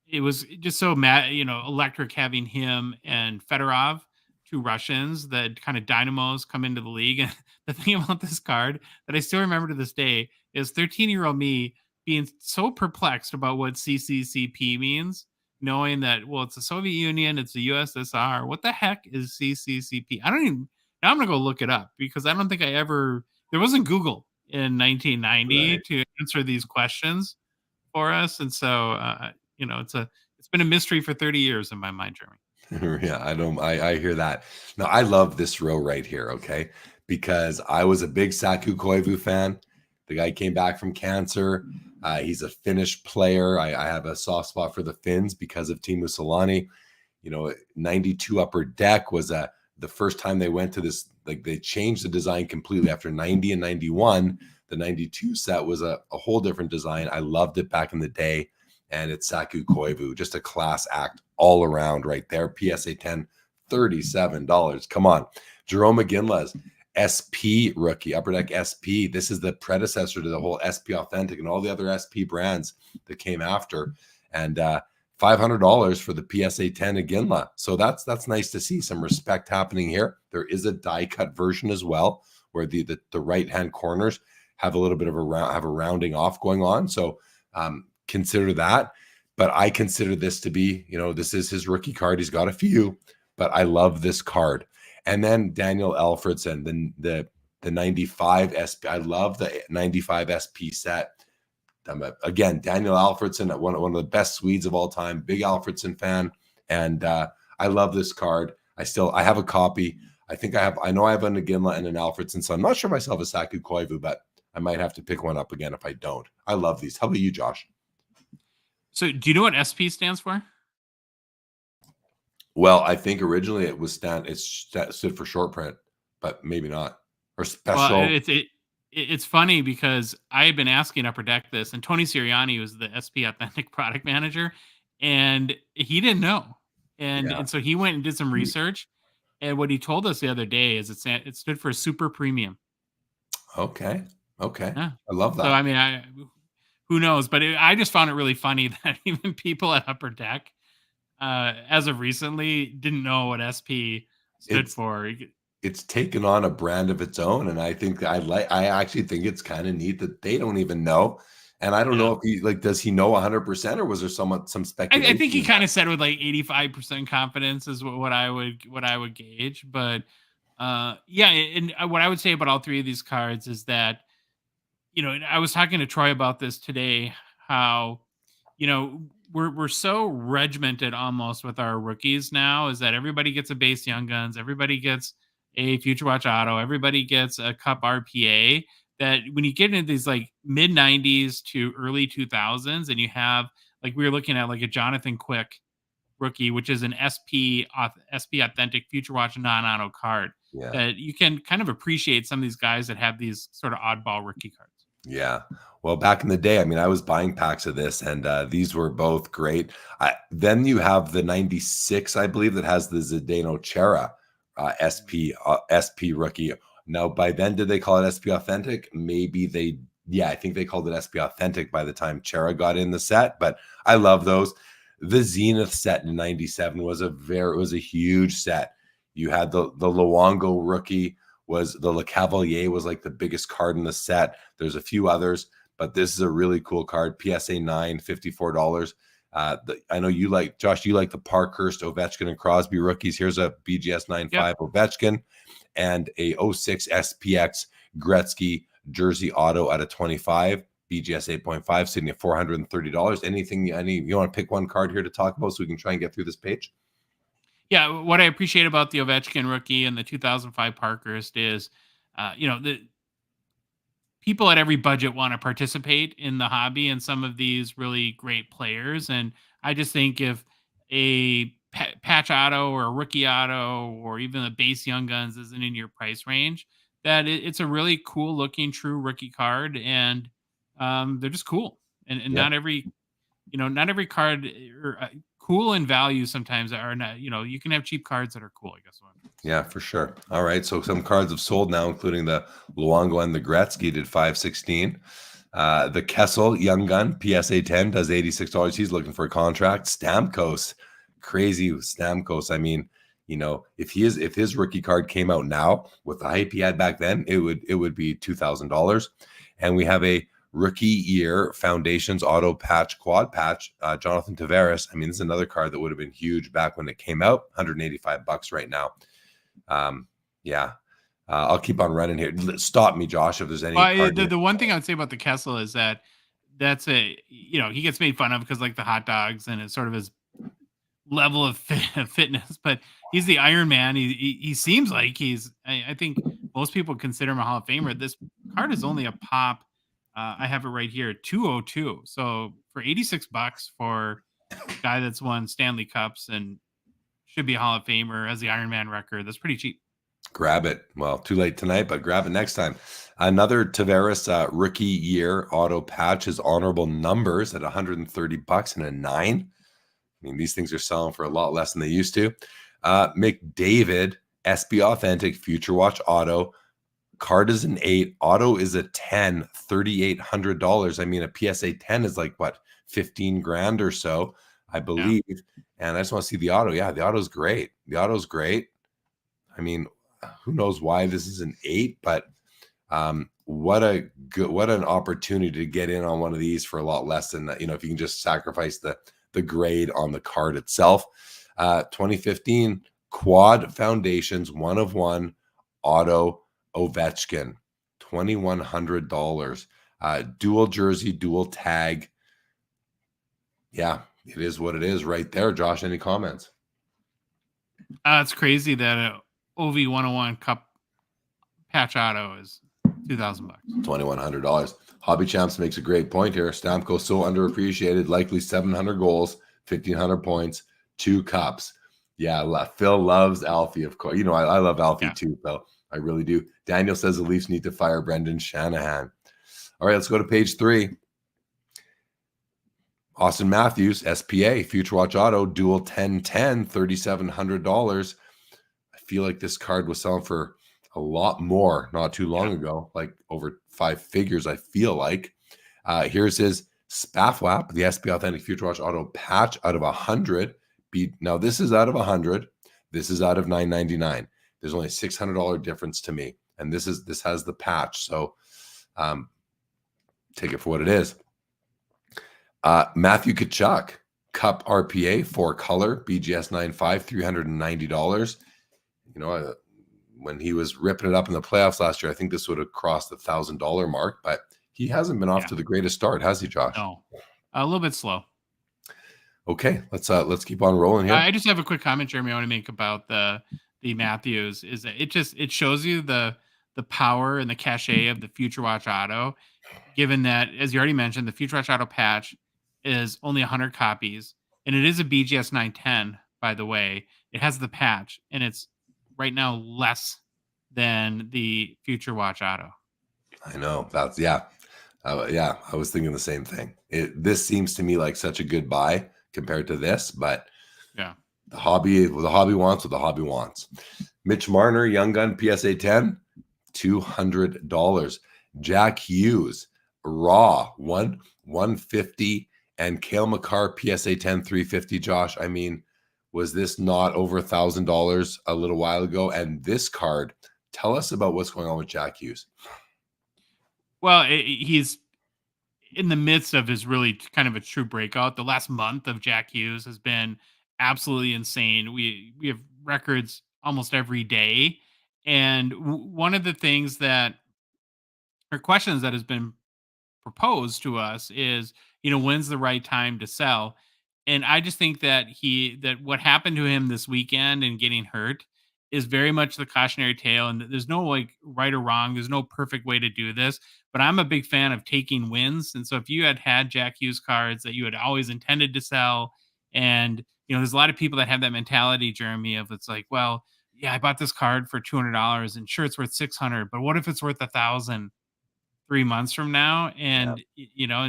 It was just so electric having him and Fedorov, 2 Russians, that kind of dynamos come into the league. And the thing about this card that I still remember to this day is 13-year-old me being so perplexed about what CCCP means. knowing that, well, it's the Soviet Union, it's the USSR. What the heck is CCCP? I don't even, now I'm going to go look it up because I don't think there wasn't Google in 1990 Right. to answer these questions for us. And so, it's been a mystery for 30 years in my mind, Jeremy. Yeah, I hear that. Now I love this row right here, okay? Because I was a big Saku Koivu fan. The guy came back from cancer. He's a Finnish player. I have a soft spot for the Finns because of Teemu Selanne. 92 Upper Deck was the first time they went to this, like they changed the design completely after 90 and 91. The 92 set was a whole different design. I loved it back in the day. And it's Saku Koivu, just a class act all around right there. PSA 10, $37. Come on. Jerome McGinley's SP rookie, Upper Deck SP. This is the predecessor to the whole SP Authentic and all the other SP brands that came after. And $500 for the PSA 10 Iginla. So that's nice to see some respect happening here. There is a die cut version as well, where the right hand corners have a little bit of a rounding off going on. So consider that. But I consider this to be, this is his rookie card. He's got a few, but I love this card. And then Daniel Alfredson, the 95 SP. I love the 95 SP set. Again, Daniel Alfredson, one of the best Swedes of all time, big Alfredson fan. And I love this card. I have a copy. I know I have an Iginla and an Alfredson, so I'm not sure myself a Saku Koivu, but I might have to pick one up again if I don't. I love these. How about you, Josh? So do you know what SP stands for? Well, I think originally it stood for short print, but maybe not. Or special. Well, it's funny because I've been asking Upper Deck this, and Tony Sirianni was the SP Authentic product manager, and he didn't know. And so he went and did some research. And what he told us the other day is it stood for super premium. Okay. Yeah. I love that. So, I mean, who knows? But I just found it really funny that even people at Upper Deck, as of recently, didn't know what SP stood for. It's taken on a brand of its own, and I think I actually think it's kind of neat that they don't even know. And I don't know if he does he know 100%, or was there some speculation? I think he kind of said with like 85% confidence is what I would gauge. But and what I would say about all three of these cards is that, I was talking to Troy about this today, how, we're so regimented almost with our rookies now, is that everybody gets a base Young Guns, everybody gets a Future Watch Auto, everybody gets a Cup RPA, that when you get into these like mid 90s to early 2000s, and you have, like, we were looking at like a Jonathan Quick rookie, which is an SP Authentic Future Watch non-auto card, that you can kind of appreciate some of these guys that have these sort of oddball rookie cards. Yeah. Well, back in the day, I mean, I was buying packs of this, and these were both great. Then you have the 96, I believe, that has the Zdeno Chara SP rookie. Now, by then, did they call it SP Authentic? Maybe I think they called it SP Authentic by the time Chara got in the set, but I love those. The Zenith set in 97 was a huge set. You had the Luongo rookie, the Le Cavalier was like the biggest card in the set. There's a few others, but this is a really cool card. PSA 9, $54. I know you like, Josh, you like the Parkhurst, Ovechkin, and Crosby rookies. Here's a BGS 9.5 Ovechkin and a 06 SPX Gretzky jersey auto at a 25, BGS 8.5, sitting at $430. You want to pick one card here to talk about so we can try and get through this page? Yeah, what I appreciate about the Ovechkin rookie and the 2005 Parkhurst is, the people at every budget want to participate in the hobby and some of these really great players. And I just think if a patch auto or a rookie auto or even a base Young Guns isn't in your price range, that it's a really cool looking true rookie card, and they're just cool. And not every card or cool in value sometimes are not, you can have cheap cards that are cool, I guess. Yeah, for sure. All right. So some cards have sold now, including the Luongo and the Gretzky did $516. The Kessel Young Gun PSA 10 does $86. He's looking for a contract. Stamkos, crazy Stamkos. I mean, if his rookie card came out now with the hype he had back then, it would be $2,000. And we have a Rookie year Foundations auto patch quad patch, Jonathan Tavares. I mean, this is another card that would have been huge back when it came out. $185 right now. I'll keep on running here. Stop me, Josh, if there's any card. The one thing I would say about the Kessel is that that's he gets made fun of because like the hot dogs and it's sort of his level of fitness, but he's the Iron Man. He seems like I think most people consider him a Hall of Famer. This card is only a pop. I have it right here, 202. So for $86 for a guy that's won Stanley Cups and should be a Hall of Famer, has the Iron Man record, that's pretty cheap. Grab it. Well, too late tonight, but grab it next time. Another Tavares rookie year auto patch is honorable numbers at $130 and a 9. I mean, these things are selling for a lot less than they used to. McDavid, SB Authentic, Future Watch Auto. Card is an 8. Auto is a 10, $3,800. I mean, a PSA 10 is like, what, 15 grand or so, I believe. Yeah. And I just want to see the auto. Yeah, the auto's great. The auto's great. I mean, who knows why this is an 8, but what an opportunity to get in on one of these for a lot less than that. If you can just sacrifice the grade on the card itself. 2015 quad Foundations 1 of 1 auto Ovechkin, $2,100. Dual jersey, dual tag. Yeah, it is what it is right there. Josh, any comments? It's crazy that OV 101 Cup patch auto is $2,000. $2,100. Hobby Champs makes a great point here. Stamkos so underappreciated, likely 700 goals, 1,500 points, 2 cups. Yeah, Phil loves Alfie, of course. I love Alfie too, Phil. I really do. Daniel says the Leafs need to fire Brendan Shanahan. All right, let's go to page 3. Austin Matthews, SPA, Future Watch Auto, dual 10-10, $3,700. I feel like this card was selling for a lot more not too long ago, like over 5 figures, I feel like. Here's his Spaffwap, the SPA Authentic Future Watch Auto patch out of 100. Now, this is out of 100. This is out of $999. There's only $600 difference to me. And this has the patch. So take it for what it is. Matthew Tkachuk, Cup RPA, 4-color, BGS 95, $390. When he was ripping it up in the playoffs last year, I think this would have crossed the $1,000 mark, but he hasn't been off to the greatest start, has he, Josh? No, a little bit slow. Okay, let's keep on rolling here. I just have a quick comment, Jeremy, I want to make about the Matthews. Is that it shows you the power and the cachet of the Future Watch Auto, given that, as you already mentioned, the Future Watch Auto patch is only 100 copies, and it is a BGS 910, by the way. It has the patch, and it's right now less than the Future Watch Auto. I know. I was thinking the same thing. This seems to me like such a good buy compared to this, but yeah, the hobby wants what the hobby wants. Mitch Marner, Young Gun, PSA 10, $200. Jack Hughes, Raw, 150, and Cale Makar, PSA 10, $350. Josh, I mean, was this not over $1,000 a little while ago? And this card, tell us about what's going on with Jack Hughes. Well, he's in the midst of his really kind of a true breakout. The last month of Jack Hughes has been absolutely insane. We have records almost every day. And one of the things that are questions that has been proposed to us is, when's the right time to sell? And I just think that what happened to him this weekend and getting hurt is very much the cautionary tale. And there's no like right or wrong. There's no perfect way to do this, but I'm a big fan of taking wins. And so if you had Jack Hughes cards that you had always intended to sell, and, there's a lot of people that have that mentality, Jeremy, of it's like, well, yeah, I bought this card for $200 and sure, it's worth $600, but what if it's worth $1,000 3 months from now? And,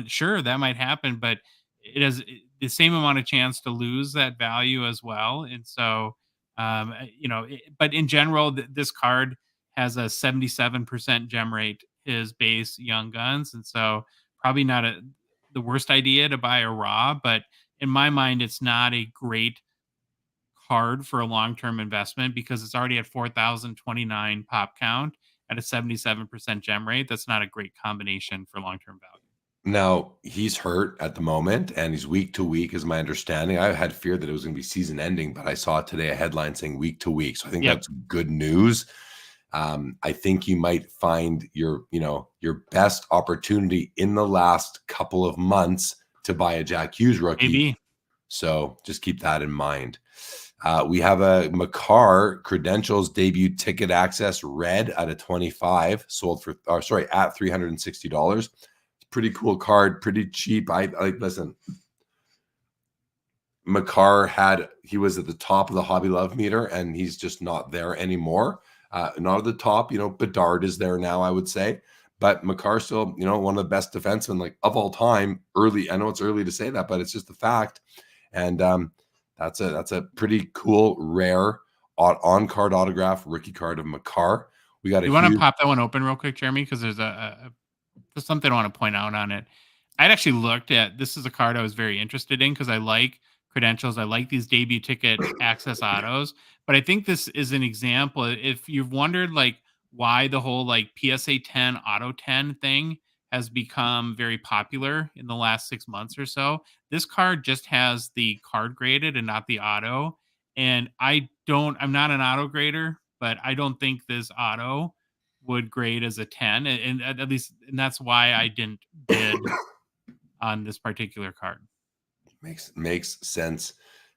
sure, that might happen, but it has the same amount of chance to lose that value as well. And so, but in general, this card has a 77% gem rate, his base Young Guns. And so probably not the worst idea to buy a raw, but in my mind, it's not a great card for a long-term investment because it's already at 4,029 pop count at a 77% gem rate. That's not a great combination for long-term value. Now, he's hurt at the moment, and he's week to week, is my understanding. I had feared that it was going to be season ending, but I saw today a headline saying week to week. So I think Yep. that's good news. I think you might find your best opportunity in the last couple of months to buy a Jack Hughes rookie. Maybe. So just keep that in mind. We have a Makar Credentials debut ticket access red at a 25, sold for, at $360. Pretty cool card, pretty cheap. I listen. Makar he was at the top of the Hobby Love meter, and he's just not there anymore. Not at the top, Bedard is there now, I would say, but Makar still, one of the best defensemen like of all time. Early, I know it's early to say that, but it's just a fact. And that's a pretty cool, rare on card autograph rookie card of Makar. We got. You want to pop that one open real quick, Jeremy, because there's there's something I want to point out on it. I'd actually looked at, this is a card I was very interested in because I like credentials. I like these debut ticket access autos, but I think this is an example. If you've wondered like why the whole like PSA 10 auto 10 thing has become very popular in the last 6 months or so, this card just has the card graded and not the auto. And I'm not an auto grader, but I don't think this auto would grade as a 10, and at least, and that's why I didn't bid on this particular card. Makes sense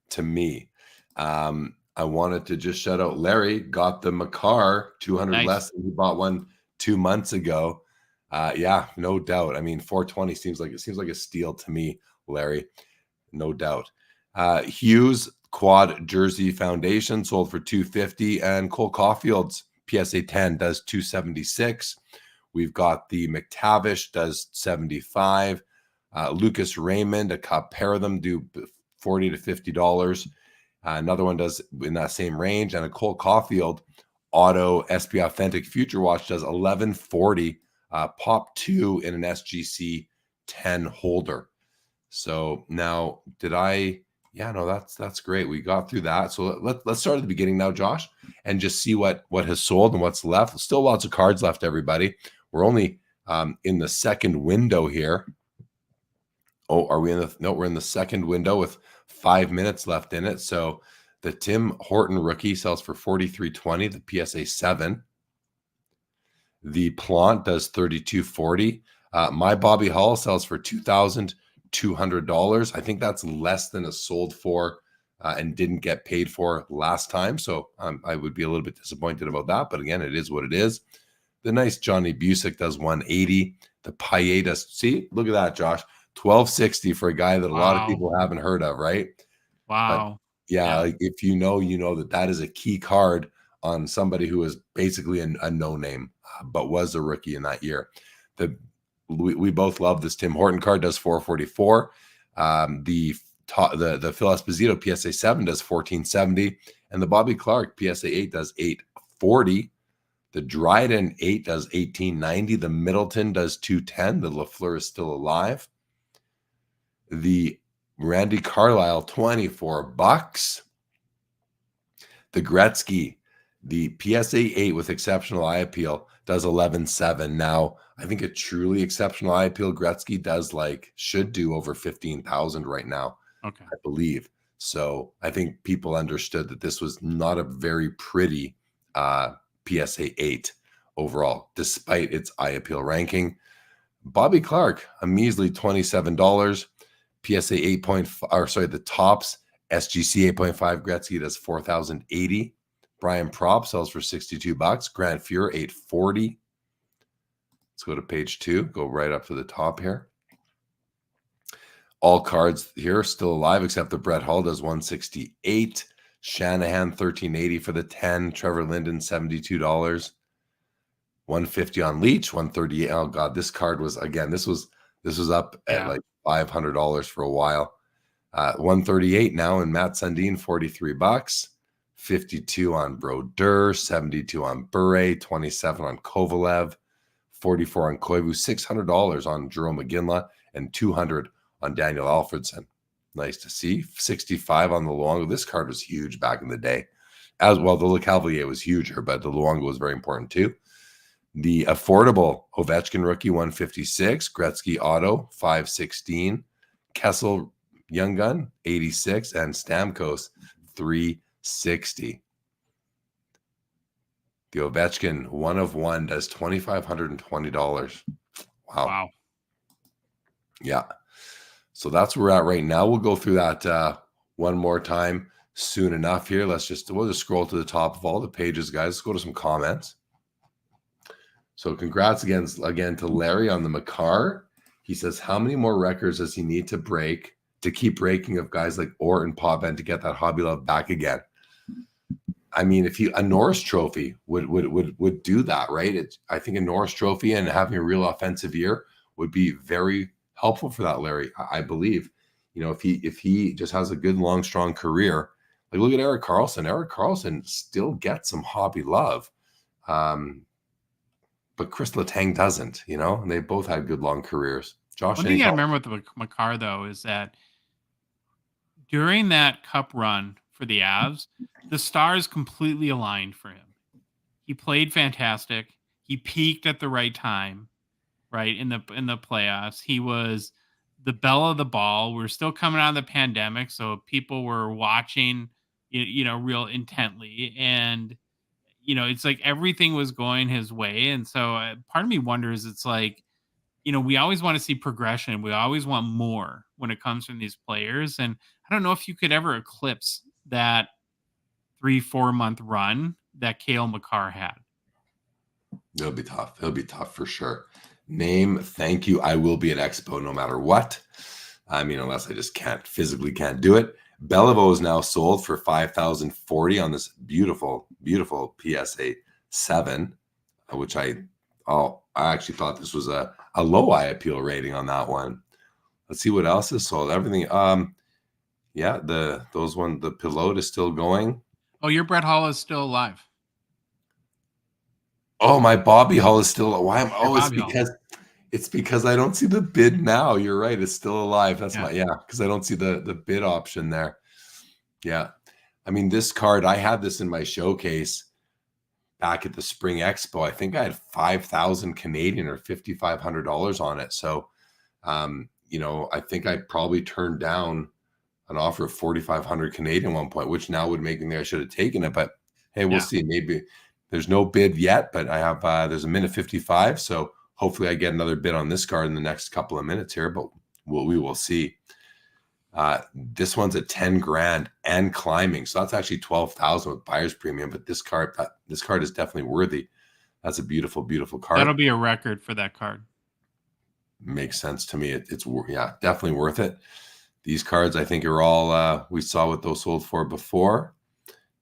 to me. I wanted to just shout out Larry got the Makar 200 less than he bought one 2 months ago. Yeah, no doubt. I mean, 420 seems like a steal to me, Larry. No doubt. Hughes quad jersey foundation sold for $250, and Cole Caulfield's PSA 10 does $276. We've got the McTavish does $75. Lucas Raymond, a pair of them do $40 to $50. Another one does in that same range, and a Cole Caulfield auto SP Authentic Future Watch does $1140. Pop 2 in an SGC 10 holder. So now, that's great. We got through that. So let's start at the beginning now, Josh, and just see what has sold and what's left. Still lots of cards left, everybody. We're only in the second window here. Oh, are we in the? No, we're in the second window with 5 minutes left in it. So the Tim Horton rookie sells for $43.20. The PSA 7. The Plant does $32.40. My Bobby Hull sells for $2,200. I think that's less than it sold for and didn't get paid for last time. So I would be a little bit disappointed about that. But again, it is what it is. The nice Johnny Busick does $180. The Payet does, see, look at that, Josh. $12.60 for a guy that a lot of people haven't heard of, right? Wow. But like if you know that is a key card on somebody who is basically a no-name, but was a rookie in that year. We both love this Tim Horton card, does $444. The Phil Esposito PSA 7 does $1470, and the Bobby Clark PSA 8 does $840. The Dryden 8 does $1890. The Middleton does $210. The Lafleur is still alive. The Randy Carlyle $24. The Gretzky, the PSA 8 with exceptional eye appeal, does $11.7. Now, I think a truly exceptional eye appeal Gretzky does should do over 15,000 right now. Okay, I believe. So I think people understood that this was not a very pretty PSA 8 overall, despite its eye appeal ranking. Bobby Clark, a measly $27. PSA 8.5, the Tops SGC 8.5 Gretzky does $4,080. Brian Prop sells for $62. Grant Fuhr $840. Let's go to page 2. Go right up to the top here. All cards here still alive except the Brett Hull does $168. Shanahan $1380 for the 10. Trevor Linden $72. $150 on Leach. $138. Oh God, this card was this was up at $500 for a while. $138 now, and Matt Sundin $43. $52 on Brodeur, $72 on Bure, $27 on Kovalev, $44 on Koivu, $600 on Jerome McGinley, and $200 on Daniel Alfredson. Nice to see. $65 on the Luongo. This card was huge back in the day. As well, the Le Cavalier was huger, but the Luongo was very important too. The affordable Ovechkin rookie 156, Gretzky auto 516, Kessel Young Gun 86, and Stamkos 360. The Ovechkin 1 of 1 does $2,520. Wow. Yeah. So that's where we're at right now. We'll go through that one more time soon enough here. We'll just scroll to the top of all the pages, guys. Let's go to some comments. So congrats again to Larry on the Makar. He says, how many more records does he need to break to keep breaking of guys like Orr and Potvin to get that hobby love back again? I mean, if a Norris Trophy would do that, right? I think a Norris Trophy and having a real offensive year would be very helpful for that, Larry. I believe, if he just has a good, long, strong career, like look at Erik Karlsson. Erik Karlsson still gets some hobby love. But Chris Letang doesn't, and they both had good long careers. Josh, one thing I remember with the Makar, though, is that during that cup run for the Avs, the stars completely aligned for him. He played fantastic. He peaked at the right time, right, in the playoffs. He was the belle of the ball. We're still coming out of the pandemic, so people were watching, real intently. And it's like everything was going his way. And so part of me wonders, it's like, we always want to see progression. We always want more when it comes from these players. And I don't know if you could ever eclipse that 3-4 month run that Cale Makar had. It'll be tough. It'll be tough for sure. Name, thank you. I will be at Expo no matter what. I mean, unless I just physically can't do it. Beliveau is now sold for $5,040 on this beautiful, beautiful PSA 7, which I actually thought this was a low eye appeal rating on that one. Let's see what else is sold. Everything. Yeah, the Pilote is still going. Oh, your Brett Hall is still alive. Oh, my Bobby Hull is still alive. It's because I don't see the bid now. You're right. It's still alive. That's because I don't see the bid option there. Yeah. I mean, this card, I had this in my showcase back at the Spring Expo. I think I had 5,000 Canadian or $5,500 on it. So, I think I probably turned down an offer of 4,500 Canadian at one point, which now would make me I should have taken it. But hey, we'll see. Maybe there's no bid yet, but I have there's a minute 55. So hopefully I get another bid on this card in the next couple of minutes here, but we will see. This one's at 10 grand and climbing. So that's actually 12,000 with buyer's premium, but this card is definitely worthy. That's a beautiful, beautiful card. That'll be a record for that card. Makes sense to me. It's definitely worth it. These cards, I think, are all, we saw what those sold for before.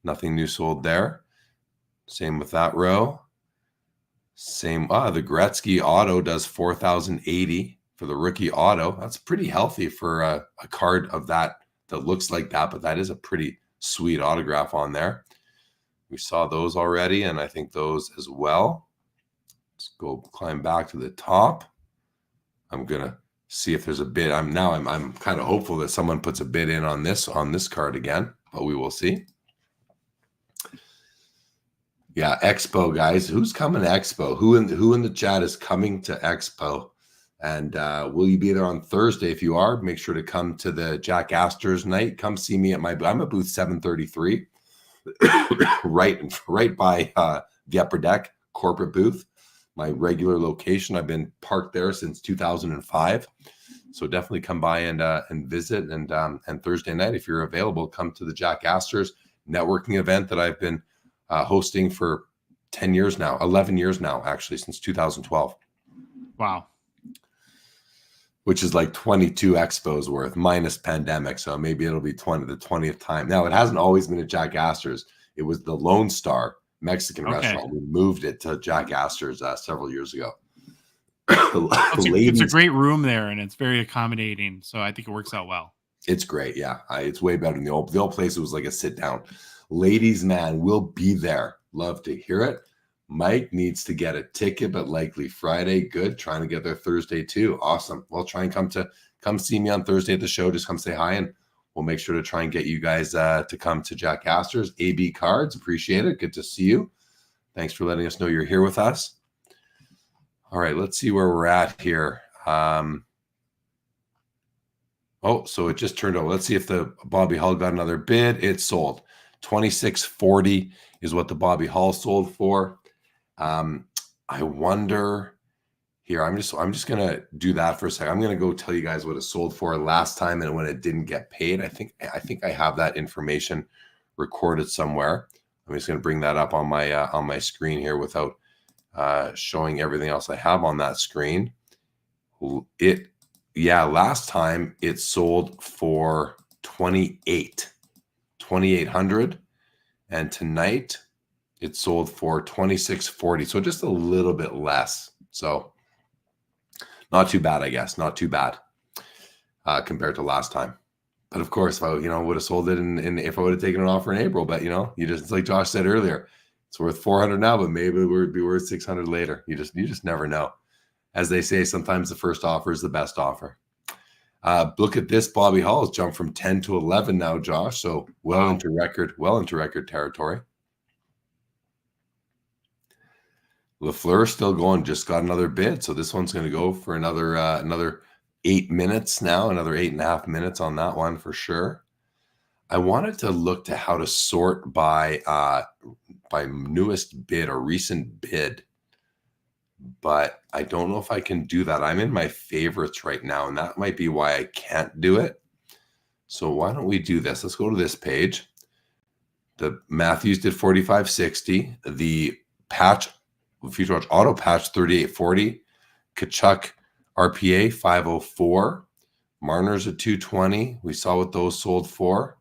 Nothing new sold there. Same with that row. Same, the Gretzky auto does 4,080 for the rookie auto. That's pretty healthy for a card of that looks like that, but that is a pretty sweet autograph on there. We saw those already, and I think those as well. Let's go climb back to the top. I'm gonna see if there's a bid. I'm kind of hopeful that someone puts a bid in on this card again, but we will see. Yeah, Expo, guys. Who's coming to Expo? Who in the chat is coming to Expo? And will you be there on Thursday? If you are, make sure to come to the Jack Astor's night. Come see me at I'm at booth 733, right by the upper deck corporate booth. My regular location. I've been parked there since 2005. So definitely come by and visit. And Thursday night, if you're available, come to the Jack Astor's networking event that I've been hosting for 10 years now, 11 years now, actually, since 2012. Wow. Which is like 22 expos worth minus pandemic. So maybe it'll be the 20th time. Now, it hasn't always been at Jack Astor's. It was the Lone Star Mexican restaurant. We moved it to Jack Astor's several years ago. It's a great room there, and it's very accommodating. So I think it works out well. It's great. Yeah. It's way better than the old place. It was like a sit down. Ladies, man, we'll be there. Love to hear it. Mike needs to get a ticket, but likely Friday. Good. Trying to get there Thursday too. Awesome. Well, try and come see me on Thursday at the show. Just come say hi, and we'll make sure to try and get you guys to come to Jack Astor's. AB Cards. Appreciate it. Good to see you. Thanks for letting us know you're here with us. All right, let's see where we're at here. So it just turned out. Let's see if the Bobby Hull got another bid. It sold. $26.40 is what the Bobby Hull sold for. I wonder here. I'm just gonna do that for a second. I'm gonna go tell you guys what it sold for last time and when it didn't get paid. I think I have that information recorded somewhere. I'm just gonna bring that up on my screen here without showing everything else I have on that screen. Last time it sold for $2,800, and tonight it sold for $26.40. So just a little bit less. So not too bad, I guess. Not too bad compared to last time. But of course, if I would have sold it if I would have taken an offer in April, but it's like Josh said earlier, it's worth $400 now, but maybe it would be worth $600 later. You just never know. As they say, sometimes the first offer is the best offer. Look at this. Bobby Hull has jumped from 10 to 11 now, Josh. So well into record territory. Lafleur still going, just got another bid. So this one's going to go for another 8 minutes now, another 8.5 minutes on that one for sure. I wanted to look to how to sort by newest bid or recent bid, but I don't know if I can do that. I'm in my favorites right now, and that might be why I can't do it. So why don't we do this? Let's go to this page. The Matthews did $45.60. The patch, Future Watch Auto Patch, $38.40. Tkachuk RPA, $504. Marner's at $220. We saw what those sold for.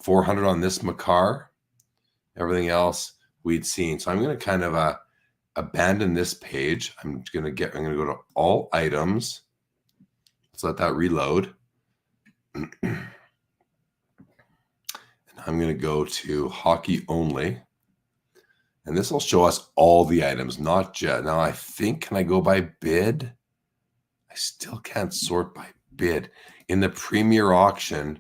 $400 on this Makar. Everything else we'd seen. So I'm going to kind of abandon this page. I'm going to go to all items. Let's let that reload. And I'm going to go to hockey only. And this will show us all the items, not just. Now I think, can I go by bid? I still can't sort by bid. In the Premier auction,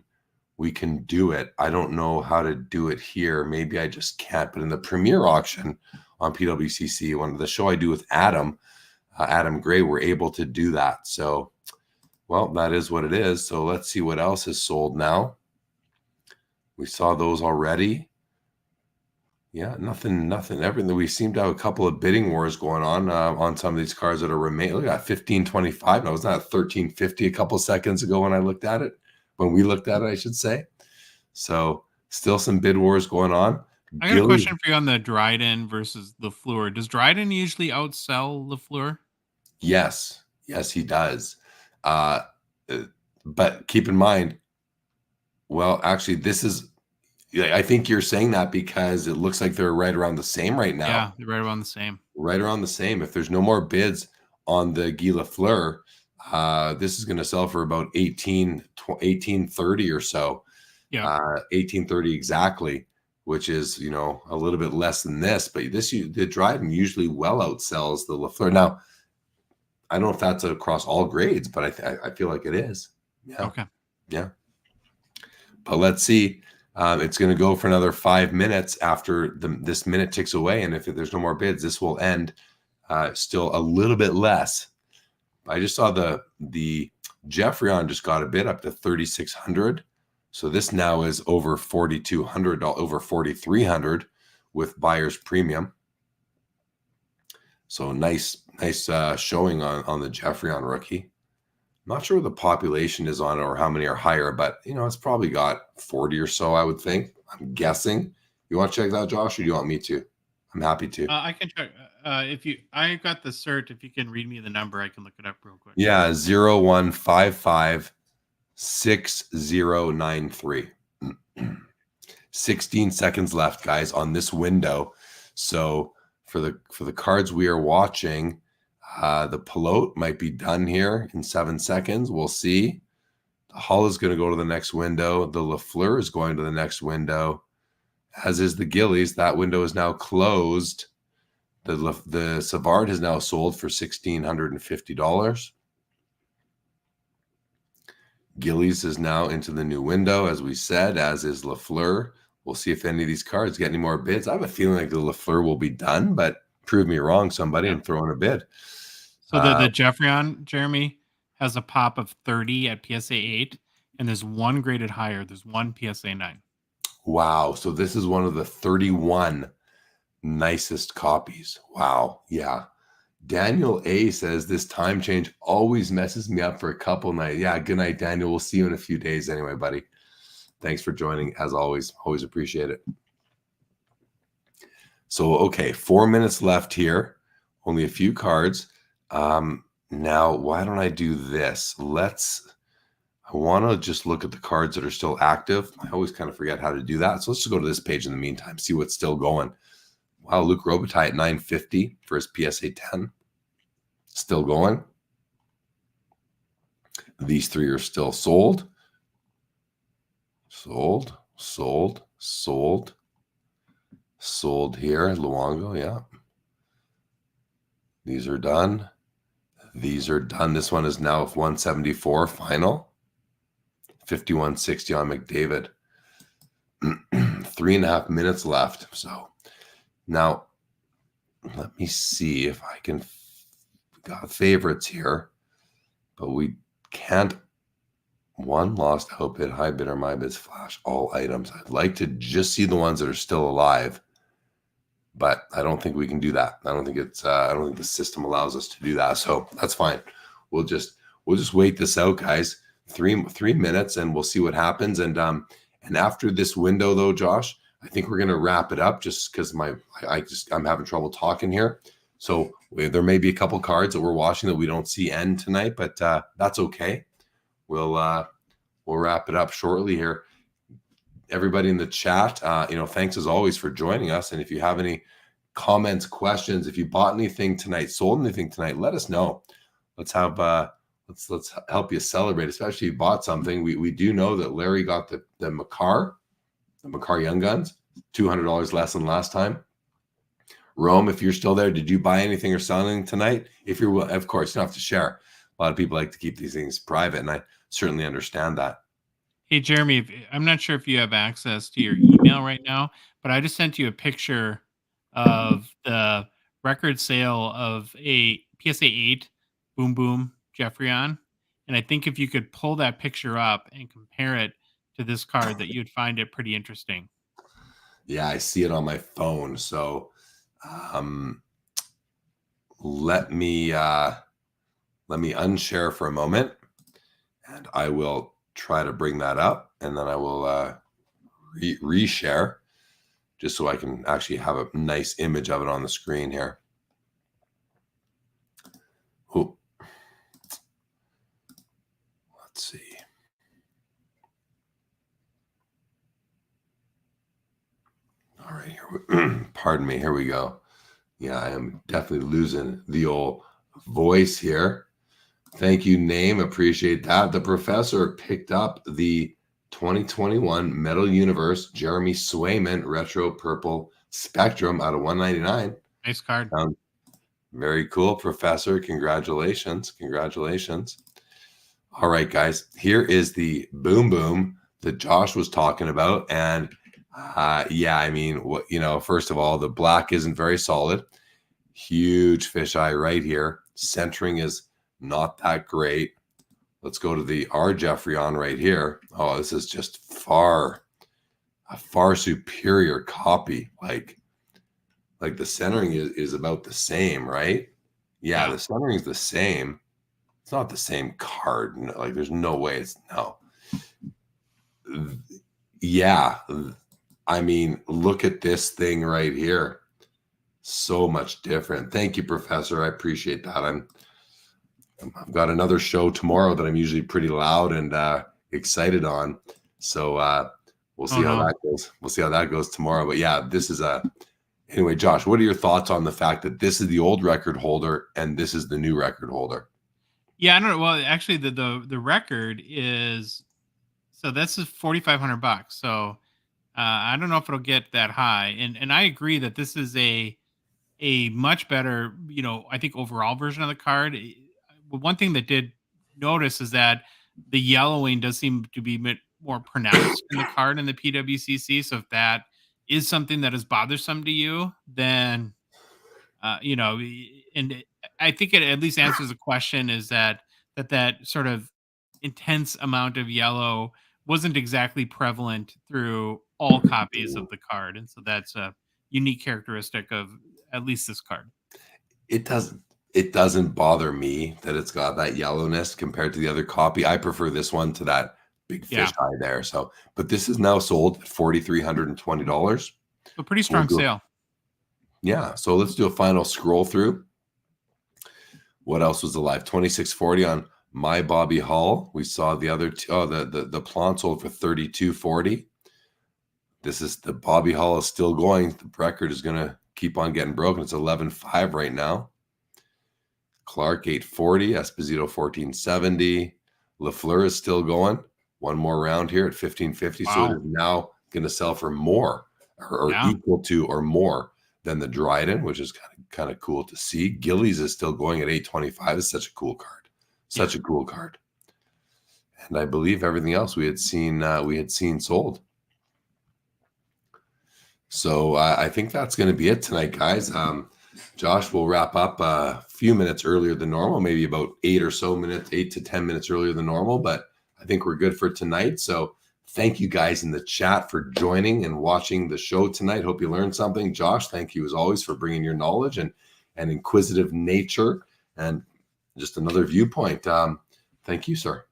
we can do it. I don't know how to do it here. Maybe I just can't. But in the Premier auction on PWCC, one of the show I do with Adam Gray, we're able to do that. So, well, that is what it is. So let's see what else is sold now. We saw those already. Yeah, nothing. Everything. We seem to have a couple of bidding wars going on some of these cards that are remaining. Look at $15.25. Now, it was not $13.50 a couple seconds ago when I looked at it. When we looked at it, I should say. So still some bid wars going on. I got a question for you on the Dryden versus Lafleur. Does Dryden usually outsell Lafleur? Yes, he does. But keep in mind, well, actually, I think you're saying that because it looks like they're right around the same right now. Yeah, they're right around the same. Right around the same. If there's no more bids on the Guy Lafleur, this is going to sell for about $18.30 or so. Yeah, $18.30 exactly, which is a little bit less than this. But the Dryden usually well outsells the Lafleur. Now, I don't know if that's across all grades, but I feel like it is. Yeah. Okay. Yeah. But let's see. It's going to go for another 5 minutes after this minute ticks away, and if there's no more bids, this will end still a little bit less. I just saw the Jeffrey just got a bid up to $3,600, so this now is over $4,200, over $4,300 with buyer's premium. So nice showing on the Jeffrey rookie. Not sure what the population is on it or how many are higher, but it's probably got 40 or so, I would think. I'm guessing. You want to check that, Josh, or do you want me to? I'm happy to. I can check. I got the cert. If you can read me the number, I can look it up real quick. Yeah, 01556093. 16 seconds left, guys, on this window. So for the cards we are watching, the Pilote might be done here in 7 seconds. We'll see. The Hull is going to go to the next window. The Lafleur is going to the next window, as is the Gillies. That window is now closed. The Savard has now sold for $1,650. Gillies is now into the new window, as we said, as is Lafleur. We'll see if any of these cards get any more bids. I have a feeling like the Lafleur will be done, but prove me wrong, somebody, and throw in a bid. So the Jeffreon, Jeremy, has a pop of 30 at PSA 8, and there's one graded higher. There's one PSA 9. Wow. So this is one of the 31 nicest copies. Wow. Yeah. Daniel A says this time change always messes me up for a couple nights. Yeah. Good night, Daniel. We'll see you in a few days anyway, buddy. Thanks for joining as always. Always appreciate it. So, okay. 4 minutes left here. Only a few cards. Now, why don't I do this? I want to just look at the cards that are still active. I always kind of forget how to do that. So let's just go to this page in the meantime, see what's still going. Wow, Luc Robitaille at 950 for his PSA 10. Still going. These three are still sold. Sold here. Luongo, yeah. These are done. These are done. This one is now 174 final. 5160 on McDavid. 3.5 minutes left. So now let me see if I can. We got favorites here, but we can't. One lost outbid, high bidder, my bids, flash all items. I'd like to just see the ones that are still alive, but I don't think we can do that. I don't think the system allows us to do that. So that's fine. We'll just wait this out, guys. 3 minutes, and we'll see what happens. And after this window, though, Josh, I think we're gonna wrap it up just because I'm having trouble talking here. So there may be a couple cards that we're watching that we don't see end tonight, but that's okay. We'll wrap it up shortly here. Everybody in the chat, thanks as always for joining us. And if you have any comments, questions, if you bought anything tonight, sold anything tonight, let us know. Let's have let's help you celebrate, especially if you bought something. We do know that Larry got the Makar Young Guns, $200 less than last time. Rome, if you're still there, did you buy anything or sell anything tonight? If you're, of course, you don't have to share. A lot of people like to keep these things private, and I certainly understand that. Hey, Jeremy, I'm not sure if you have access to your email right now, but I just sent you a picture of the record sale of a PSA 8 Boom Boom Jeffreon. And I think if you could pull that picture up and compare it to this card, that you'd find it pretty interesting. Yeah, I see it on my phone. So let me unshare for a moment, and I will try to bring that up, and then I will reshare just so I can actually have a nice image of it on the screen here. Ooh. Let's see. All right, pardon me, here we go. Yeah, I am definitely losing the old voice here. Thank you, Name. Appreciate that. The professor picked up the 2021 Metal Universe Jeremy Swayman Retro Purple Spectrum out of 199. Nice card. Very cool, Professor. Congratulations. All right, guys. Here is the Boom Boom that Josh was talking about. And yeah, I mean, first of all, the black isn't very solid. Huge fisheye right here. Centering is not that great. Let's go to the R Jeffreon right here. Oh, this is just a far superior copy. Like the centering is about the same, right? Yeah, the centering is the same. It's not the same card. Like, there's no way no. Yeah, I mean, look at this thing right here. So much different. Thank you, Professor. I appreciate that. I've got another show tomorrow that I'm usually pretty loud and excited on. So we'll see how that goes. We'll see how that goes tomorrow. But yeah, this is anyway, Josh, what are your thoughts on the fact that this is the old record holder and this is the new record holder? Yeah, I don't know. Well, actually, the record is, so this is $4,500. So I don't know if it'll get that high. And I agree that this is a much better, I think overall version of the card. One thing that did notice is that the yellowing does seem to be more pronounced in the card in the PWCC. So if that is something that is bothersome to you, then, and I think it at least answers the question is that sort of intense amount of yellow wasn't exactly prevalent through all copies of the card. And so that's a unique characteristic of at least this card. It doesn't bother me that it's got that yellowness compared to the other copy. I prefer this one to that big fish eye there. So, but this is now sold at $4,320. A pretty strong sale. Yeah. So let's do a final scroll through. What else was alive? 2640 on My Bobby Hull. We saw the other two. Oh, the Plant sold for $32.40. This is the Bobby Hull is still going. The record is going to keep on getting broken. It's 11.5 right now. Clark 840, Esposito 1470. Lafleur is still going. One more round here at 1550. Wow. So it is now going to sell for more or equal to or more than the Dryden, which is kind of cool to see. Gillies is still going at 825. It's such a cool card. Such a cool card. And I believe everything else we had seen sold. So I think that's going to be it tonight, guys. Josh will wrap up a few minutes earlier than normal, maybe about 8 to 10 minutes earlier than normal, but I think we're good for tonight. So thank you guys in the chat for joining and watching the show tonight. Hope you learned something. Josh, thank you as always for bringing your knowledge and inquisitive nature and just another viewpoint. Thank you, sir.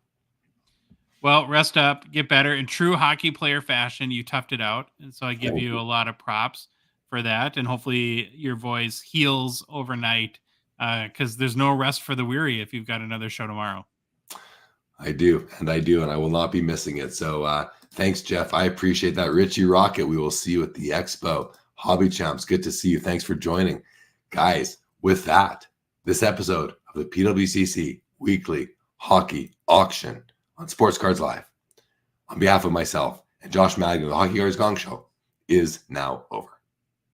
Well, rest up, get better. In true hockey player fashion, you toughed it out. And so I give you a lot of props for that. And hopefully your voice heals overnight because there's no rest for the weary if you've got another show tomorrow. I do. And I will not be missing it. So thanks, Jeff. I appreciate that. Richie Rocket, we will see you at the Expo. Hobby Champs, good to see you. Thanks for joining. Guys, with that, this episode of the PWCC Weekly Hockey Auction on Sports Cards Live, on behalf of myself and Josh Madigan of the Hockey Cards Gongshow, is now over.